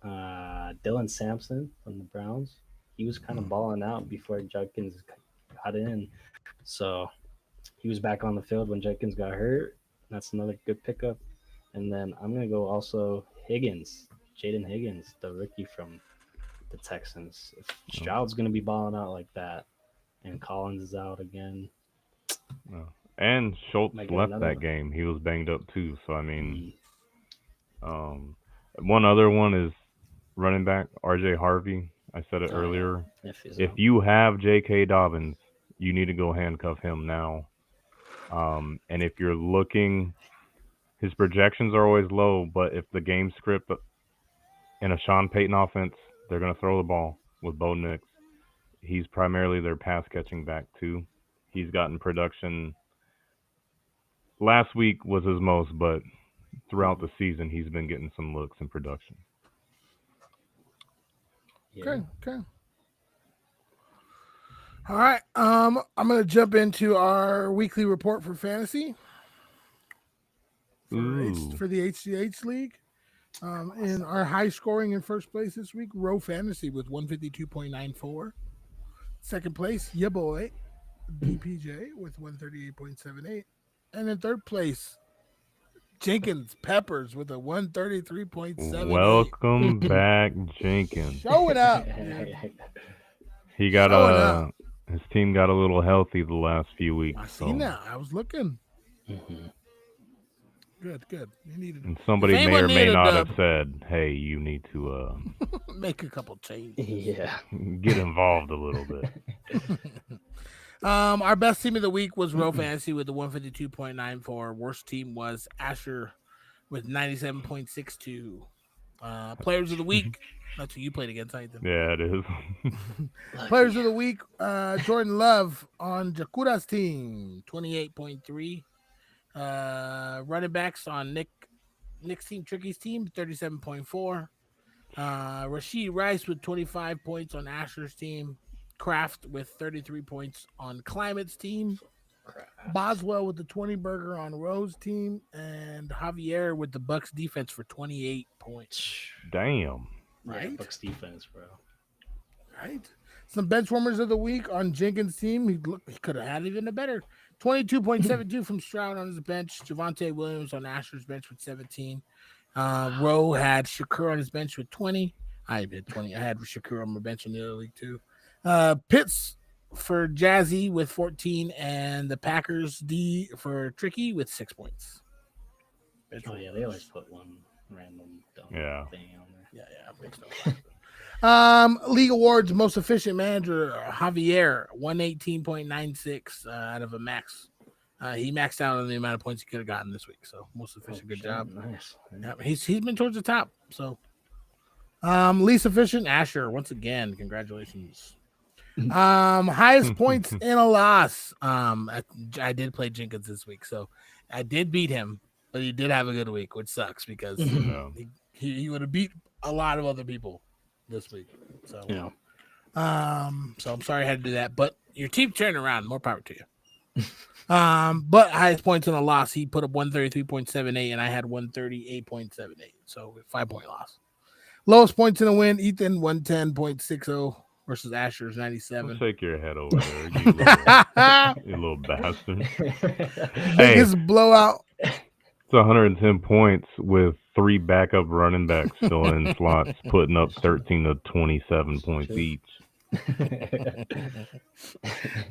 Dylan Sampson from the Browns. He was kind of balling out before Judkins got in. So he was back on the field when Judkins got hurt. That's another good pickup. And then I'm going to go also Jaden Higgins, the rookie from the Texans. If Stroud's going to be balling out like that and Collins is out again. And Schultz left that game. He was banged up too. So, I mean, one other one is running back RJ Harvey. I said it earlier. If you have J.K. Dobbins, you need to go handcuff him now. And if you're looking, his projections are always low, but if the game script in a Sean Payton offense, they're going to throw the ball with Bo Nix. He's primarily their pass-catching back, too. He's gotten production. Last week was his most, but throughout the season, he's been getting some looks and production. Okay. All right. I'm gonna jump into our weekly report for fantasy Ooh. for the HCH League. In our high scoring in first place this week, Row Fantasy with 152.94. Second place, ya boy, DPJ with 138.78. And in third place, Jenkins Peppers with a 133.78. Welcome back, Jenkins. Showing up. Dude. He got Showing up. his team got a little healthy the last few weeks. I seen that. I was looking. Mm-hmm. Good. You needed And somebody If may anyone or may needed a not dub- have said, "Hey, you need to make a couple changes. Yeah. get involved a little bit." Our best team of the week was Row Fantasy with the 152.94. Worst team was Asher with 97.62. Players of the week. That's who you played against, Ethan. Yeah, it is. Players of the week, Jordan Love on Jakura's team, 28.3. Running backs on Nick's team, Tricky's team, 37.4. Rashid Rice with 25 points on Asher's team. Kraft with 33 points on Climate's team. Boswell with the 20 burger on Rose team. And Javier with the Bucks defense for 28 points. Damn. Right? Right? Bucks defense, bro. Right. Some bench warmers of the week on Jenkins' team. He could have had even a better 22.72 from Stroud on his bench. Javante Williams on Asher's bench with 17. Rowe had Shakur on his bench with 20. I had 20. I had Shakur on my bench in the other league too. Pitts for Jazzy with 14, and the Packers D for Tricky with 6 points. Bench Oh yeah, they always put one random dumb Yeah. thing on there. Yeah. Makes no sense. League awards, most efficient manager, Javier, 118.96 out of a max. He maxed out on the amount of points he could have gotten this week. So most efficient, good job. Nice. Yeah, he's been towards the top. So least efficient, Asher. Once again, congratulations. Highest points in a loss. I did play Jenkins this week, so I did beat him, but he did have a good week, which sucks because Yeah. he would have beat a lot of other people this week. So Yeah. so I'm sorry I had to do that, but your team turned around. More power to you. But highest points in a loss, he put up 133.78, and I had 138.78. So 5-point loss. Lowest points in a win, Ethan 110.60 versus Asher's 97. Shake your head over there, you little bastard. Biggest blowout. It's 110 points with 3 backup running backs still in slots, putting up 13 to 27 points each.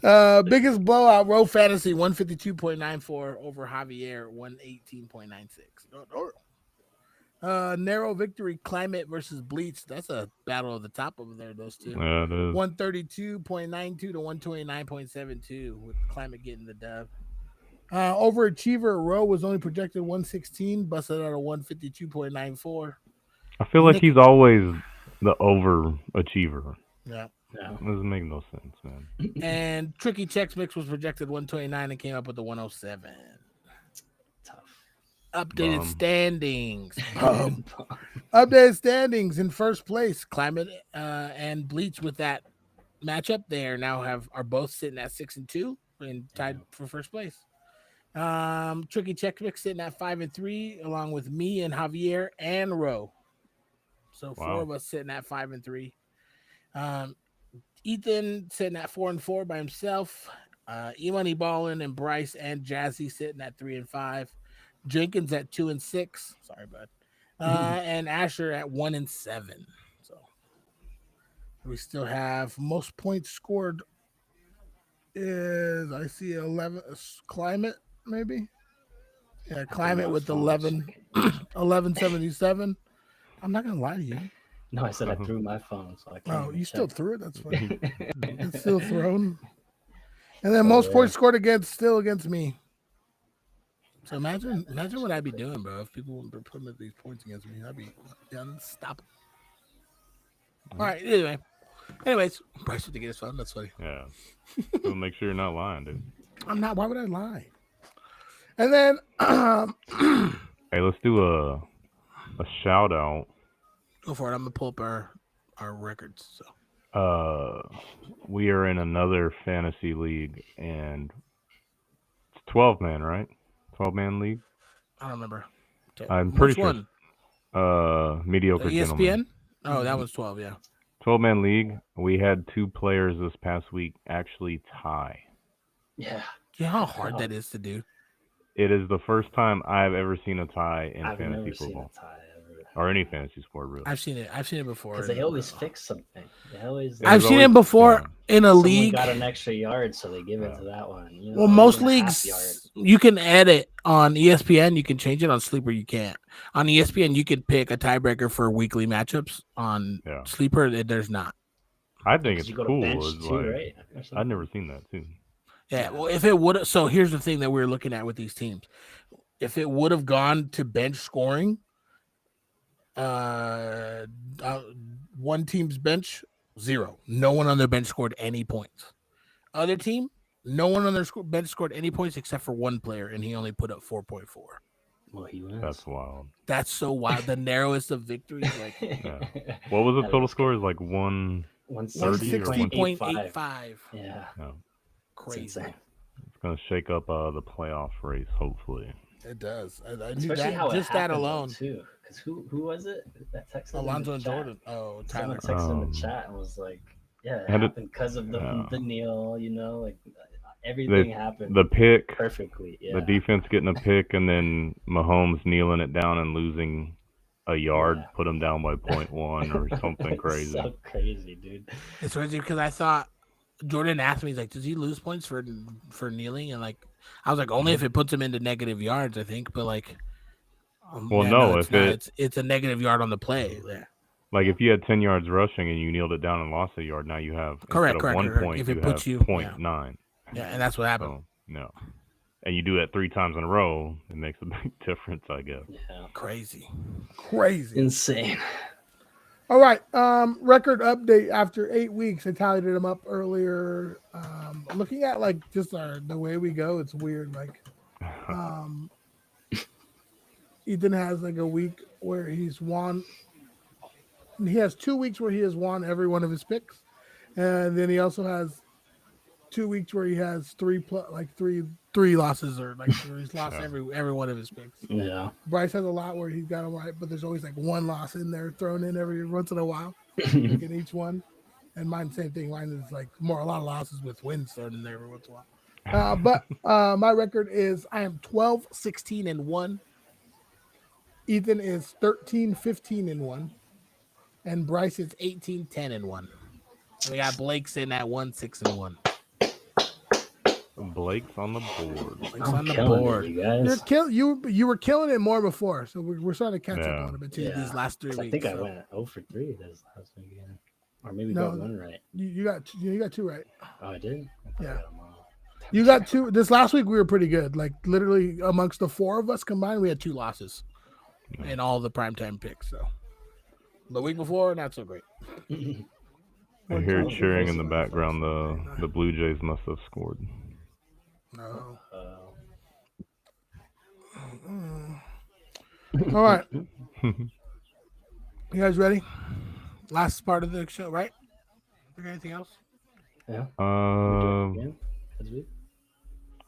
Biggest blowout, Row Fantasy 152.94 over Javier 118.96. Narrow victory, Climate versus Bleach. That's a battle of the top over there, those two. Yeah, it is. 132.92 to 129.72 with Climate getting the dub. Overachiever, Row was only projected 116, busted out of 152.94. I feel like he's always the overachiever. Yeah. It doesn't make no sense, man. And Tricky Chex Mix was projected 129 and came up with the 107. Tough. Updated Bum. standings. Updated standings in first place. Climate and Bleach with that matchup there now are both sitting at 6-2 and tied for first place. Tricky Check Mix sitting at 5-3 along with me and Javier and Rowe. So Wow. 4 of us sitting at 5-3. Ethan sitting at 4-4 by himself. E-Money Ballin and Bryce and Jazzy sitting at 3-5. Jenkins at 2-6. Sorry, bud. And Asher at 1-7. So we still have most points scored is I see 11 Climate maybe. Yeah, Climate with 1177. I'm not gonna lie to you. No, I said I threw my phone, so I can't. Oh, you check. still threw it? That's fine. It's still thrown. And then most points scored against me. So imagine what I'd be doing, bro. If people were putting these points against me, I'd be unstoppable. All right. Anyways, Bryce had to get his phone. That's funny. Yeah. So make sure you're not lying, dude. I'm not. Why would I lie? And then, Hey, let's do a shout out. go for it. I'm gonna pull up our records. So We are in another fantasy league, and it's 12-man, right? 12-man league. I don't remember. I'm pretty Which sure. one? Mediocre ESPN? gentleman. Oh, that was 12. Yeah. 12-man league. We had 2 players this past week actually tie. Yeah. You know how hard that is to do. It is the first time I've ever seen a tie in I've fantasy never football seen a tie ever. or any fantasy sport, really. I've seen it before. Because they always fix something. They always. Yeah, I've there's seen it always- before in a Someone league. got an extra yard, so they give it to that one. You know, Well, most even a half leagues you can edit on ESPN. You can change it on Sleeper. You can't on ESPN. You can pick a tiebreaker for weekly matchups. On Yeah. Sleeper, there's not. I think it's You go to cool. bench It's too, like, right? Or something? I've never seen that too. Yeah. Well, if it would, so here's the thing that we're looking at with these teams. If it would have gone to bench scoring, one team's bench 0. No one on their bench scored any points. Other team, no one on their bench scored any points except for one player, and he only put up 4.4. Well, he wins. That's wild. That's so wild. The narrowest of victories, like Yeah. What was the total score? Is like 130 or 160.85. Yeah. No. Crazy. It's insane. It's gonna shake up the playoff race, hopefully. It does. I knew Especially that. how Just it that happened, alone. too. Because who was it that texted in Alonzo the and chat? Jordan. Oh, Tyler. Someone texted in Um, the chat and was like, "Yeah, it had it- happened because of the yeah. kneel. You know, like everything happened The pick, perfectly. Yeah. the defense getting a pick, and then Mahomes kneeling it down and losing a yard, Yeah. put him down by 0.1 or something It's crazy. So crazy, dude. It's crazy because I thought Jordan asked me, he's like, does he lose points for kneeling? And like, I was like, only if it puts him into negative yards, I think. But like, Well, no, it's if not. It's a negative yard on the play. Yeah. Like if you had 10 yards rushing and you kneeled it down and lost a yard, now you have Correct, instead of 1 correct. point, If it you puts have you- 0.9. Yeah, and that's what happened. So, no. And you do that 3 times in a row, it makes a big difference, I guess. Yeah. Crazy. Crazy. Insane. All right. Record update after 8 weeks. I tallied them up earlier. Looking at like just the way we go, it's weird. Like, Ethan has like a week where he's won. He has 2 weeks where he has won every one of his picks, and then he also has 2 weeks where he has three losses, or like where he's lost every one of his picks. Yeah. Bryce has a lot where he's got them right, but there's always like one loss in there thrown in every once in a while in each one. And mine, same thing. Mine is like a lot of losses with wins thrown in there every once in a while. But my record is I am 12-16-1. Ethan is 13-15-1. And Bryce is 18-10-1. And we got Blake's in at 1-6-1. Blake's on the board. Blake's I'm on the killing board. it, you guys. You were killing it more before, so we're starting to catch up Yeah. a little bit too. Yeah. These last 3 weeks. I think I so- went 0 for 3 this last week again. Or maybe No. got 1 right. You got 2 right. Oh, I did? I thought I Yeah. got 'em all. You got 2. This last week we were pretty good. Like literally amongst the 4 of us combined, we had 2 losses in all the primetime picks. So the week before, not so great. I hear cheering in the background. The Blue Jays must have scored. No. Uh, All right. You guys ready? Last part of the show, right? You got anything else? yeah. Um, This week?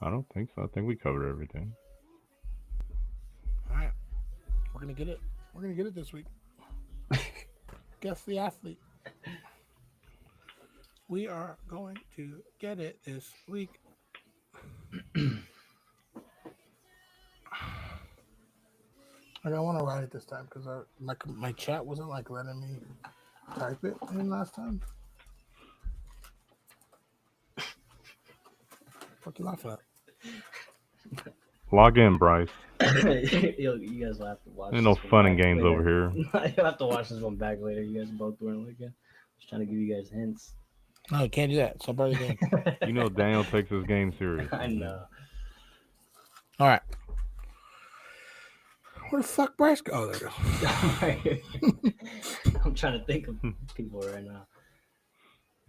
I don't think so. I think we covered everything. All right. We're gonna get it. We're gonna get it this week. Guess the athlete. We are going to get it this week. Like, I want to write it this time because my chat wasn't like letting me type it in last time. What you laughing at? Log in, Bryce. You guys will have to watch. Ain't no this one fun and back games later. over here. You'll have to watch this one back later. You guys both weren't looking. Just trying to give you guys hints. No, you can't do that. So part of the game. You know Daniel takes his game serious. I know. All right. Where the fuck Bryce go? Oh, there it goes. I'm trying to think of people right now.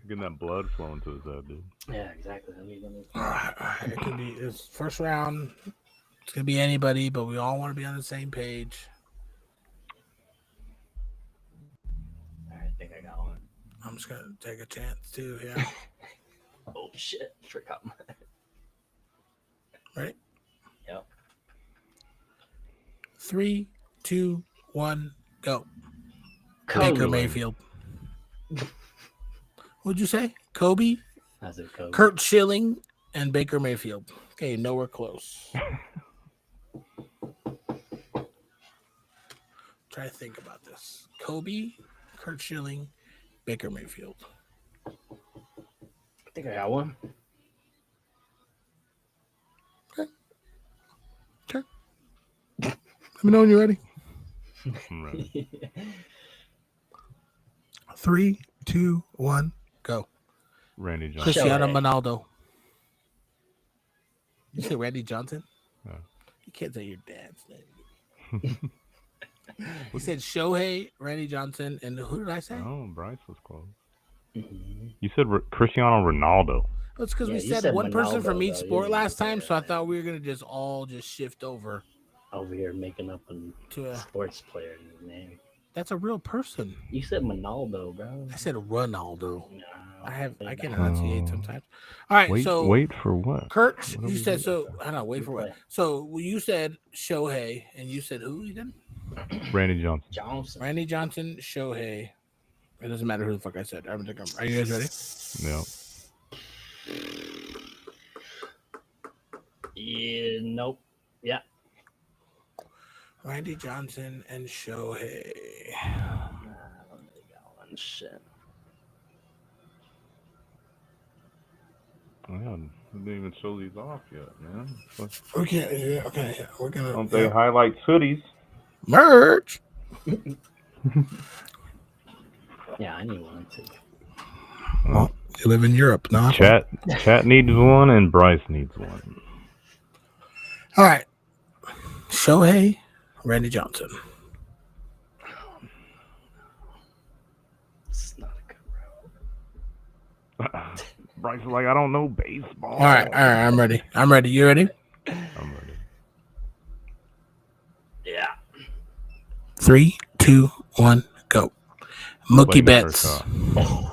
Getting that blood flowing to his head, dude. Yeah, exactly. Let me All right. It can be it's first round. It's gonna be anybody, but we all want to be on the same page. I think I got one. I'm just gonna take a chance too. Yeah. Oh shit! Forgot my. Right. Yep. 3, 2, 1, go. Kobe. Baker Mayfield. What'd you say? Kobe, I said Kobe. Kurt Schilling, and Baker Mayfield. Okay, nowhere close. Try to think about this. Kobe, Kurt Schilling, Baker Mayfield. I think I got one. Okay. Let me know when you're ready. I'm ready. 3, 2, 1, go. Randy Johnson. Cristiano Shohei. Ronaldo. You say Randy Johnson? Yeah. You can't say your dad's name. He said Shohei, Randy Johnson, and who did I say? Oh, Bryce was close. Mm-hmm. You said Cristiano Ronaldo. That's because Yeah, we you said said one person Ronaldo, from each though. You sport didn't last say time, that. so I thought we were gonna just all shift over Over here making up a to a. sports player name. That's a real person. You said Ronaldo, bro. I said Ronaldo. No, I can Oh. enunciate sometimes. All right, so Wait for what? Kurt, What are you we said doing? so. I don't know. Wait for what? Replay. So you said Shohei, and you said who again? Randy Johnson. Johnson. Randy Johnson, Shohei. It doesn't matter who the fuck I said. Are you guys ready? Yeah. Yeah, nope. Yeah. Randy Johnson and Shohei. I don't really got one. Shit. Man, I didn't even show these off yet, man. Okay, yeah, we're gonna Don't they highlight hoodies? merch. Yeah, I need one too. Well, you live in Europe, no? Chat needs one and Bryce needs one. All right. Shohei, Randy Johnson. It's not a good route. Bryce is like, I don't know baseball. All right, I'm ready. You ready? I'm ready. Yeah. 3, 2, 1, go. Mookie Clayton Betts. Kershaw.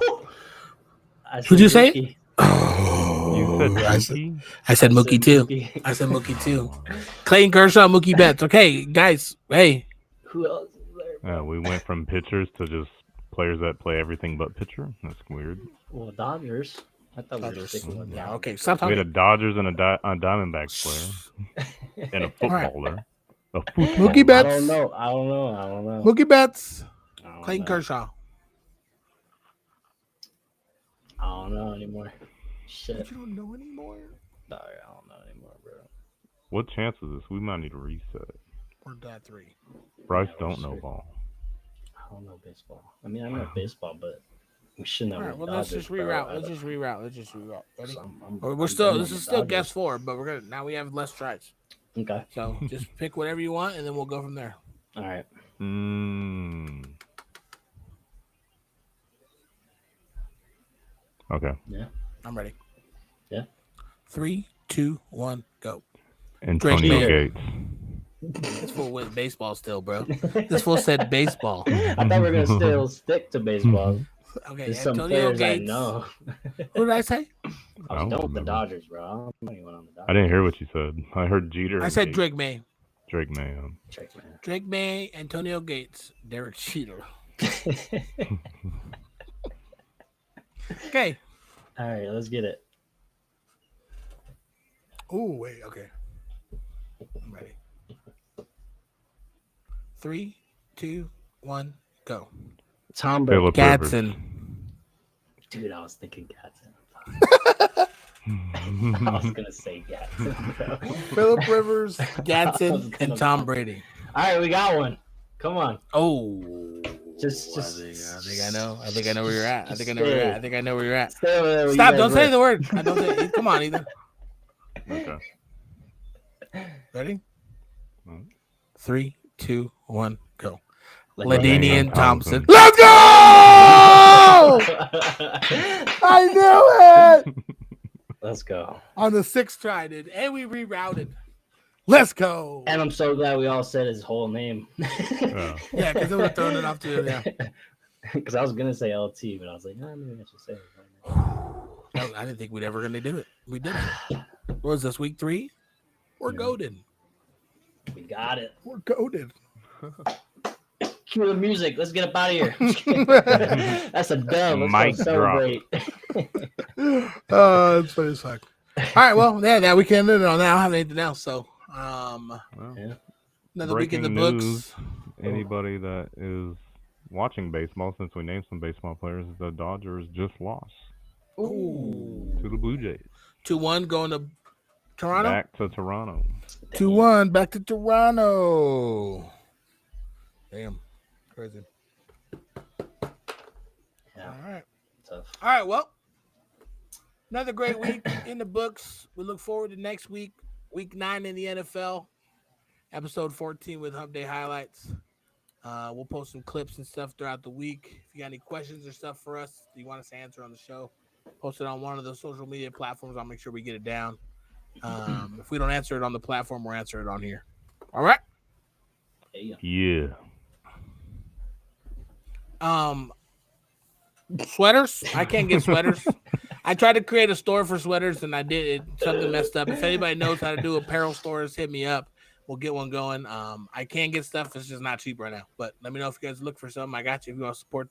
Who'd you say? Mookie. Oh, You said I said, Mookie? I said Mookie too. Mookie. I said Mookie too. Clayton Kershaw, Mookie Betts. Okay, guys. Hey, Who else is there? Yeah, we went from pitchers to just players that play everything but pitcher. That's weird. Well, Dodgers. I thought we were Dodgers. sticking with Yeah, that. okay. Stop We had talking. a Dodgers and a Diamondbacks player and a footballer. A footballer. Mookie I Betts. don't know. Mookie Betts. I don't Clayton know. Kershaw. I don't know anymore. Shit. You don't know anymore? Sorry, I don't know anymore, bro. What chance is this? We might need to reset. We're at 3. Bryce Yeah, don't we're know sure. ball. I don't know baseball. I mean, I know baseball, but we shouldn't All have. right, well, went let's Dodgers, just bro. reroute. I Let's don't- just reroute. Ready? so I'm We're still. I'm This on is the still Dodgers. guess 4, but now we have less tries. Okay. So just pick whatever you want, and then we'll go from there. All right. Okay. I'm ready. Yeah. 3, 2, 1, go. Antonio Mayer. Gates. This fool went baseball still, bro. This fool said baseball. I thought we were gonna still stick to baseball. Okay, There's some Antonio players Gates. I know. Who did I say? I I was don't done with the remember. Dodgers, bro. I don't know anyone on the Dodgers. I didn't hear what you said. I heard Jeter. I and said Gates. Drake May. Drake May. Check, man. Drake May, Antonio Gates, Derek Jeter. Okay. All right, let's get it. Oh, wait. Okay. I'm ready. 3, 2, 1, go. Tom Brady. Philip Rivers. Gatson. Dude, I was thinking Gatson. I was gonna say Gatson, bro. Philip Rivers, I was Gatson, gonna- and Tom Brady. All right, we got one. Come on. Oh. Just- I think I know. I think I know where you're at. I think I know where you're at. I think I know where you're at. Stay over there where you Stop! guys Don't say were. the word. I don't say. Come on, Ethan. Okay. Ready? Mm. 3, 2, 1, go. LaDainian LaDainian Thompson. Thompson. Let's go! I knew it Let's go. on the 6th try, dude, and we rerouted. Let's go. And I'm so glad we all said his whole name. Yeah. Yeah, because it would have thrown it off too. Yeah. Because I was gonna say LT, but I was like, nah, maybe I should say it right now. I didn't think we'd ever gonna do it. We did it. What was this, week 3? We're goaded. We got it. We're goaded. Cue the music. Let's get up out of here. That's a dub. Let's Mic go celebrate. That's funny as fuck. All right, well, yeah, we can end it on that. I don't have anything else. So, Well, another week in the breaking books. news, anybody that is watching baseball, since we named some baseball players, the Dodgers just lost Ooh. to the Blue Jays. 2-1 going to Toronto. Back to Toronto. 2-1 back to Toronto. Damn, crazy. Yeah, All right. tough. All right, well, another great week in the books. We look forward to next week, week 9 in the NFL, episode 14 with Hump Day highlights. We'll post some clips and stuff throughout the week. If you got any questions or stuff for us that you want us to answer on the show, post it on one of the social media platforms. I'll make sure we get it down. If we don't answer it on the platform, we'll answer it on here. All right? Yeah. Sweaters. I can't get sweaters. I tried to create a store for sweaters and I did it. Something messed up. If anybody knows how to do apparel stores, hit me up. We'll get one going. I can get stuff. It's just not cheap right now. But let me know if you guys look for something. I got you. If you want to support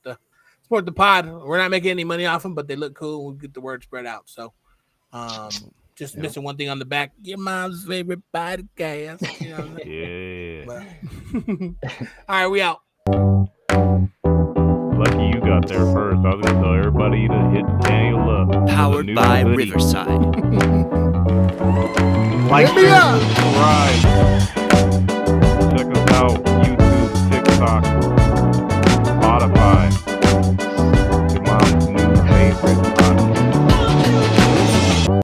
the pod. We're not making any money off them, but they look cool. We'll get the word spread out. So just missing one thing on the back. Your mom's favorite podcast. You know, Yeah. but... All right, we out. Lucky you got there first. I was going to tell everybody to hit Daniel up. for the Powered new by hoodie. Riverside. Like, Hit me share, up. subscribe. Check us out. YouTube, TikTok, Spotify.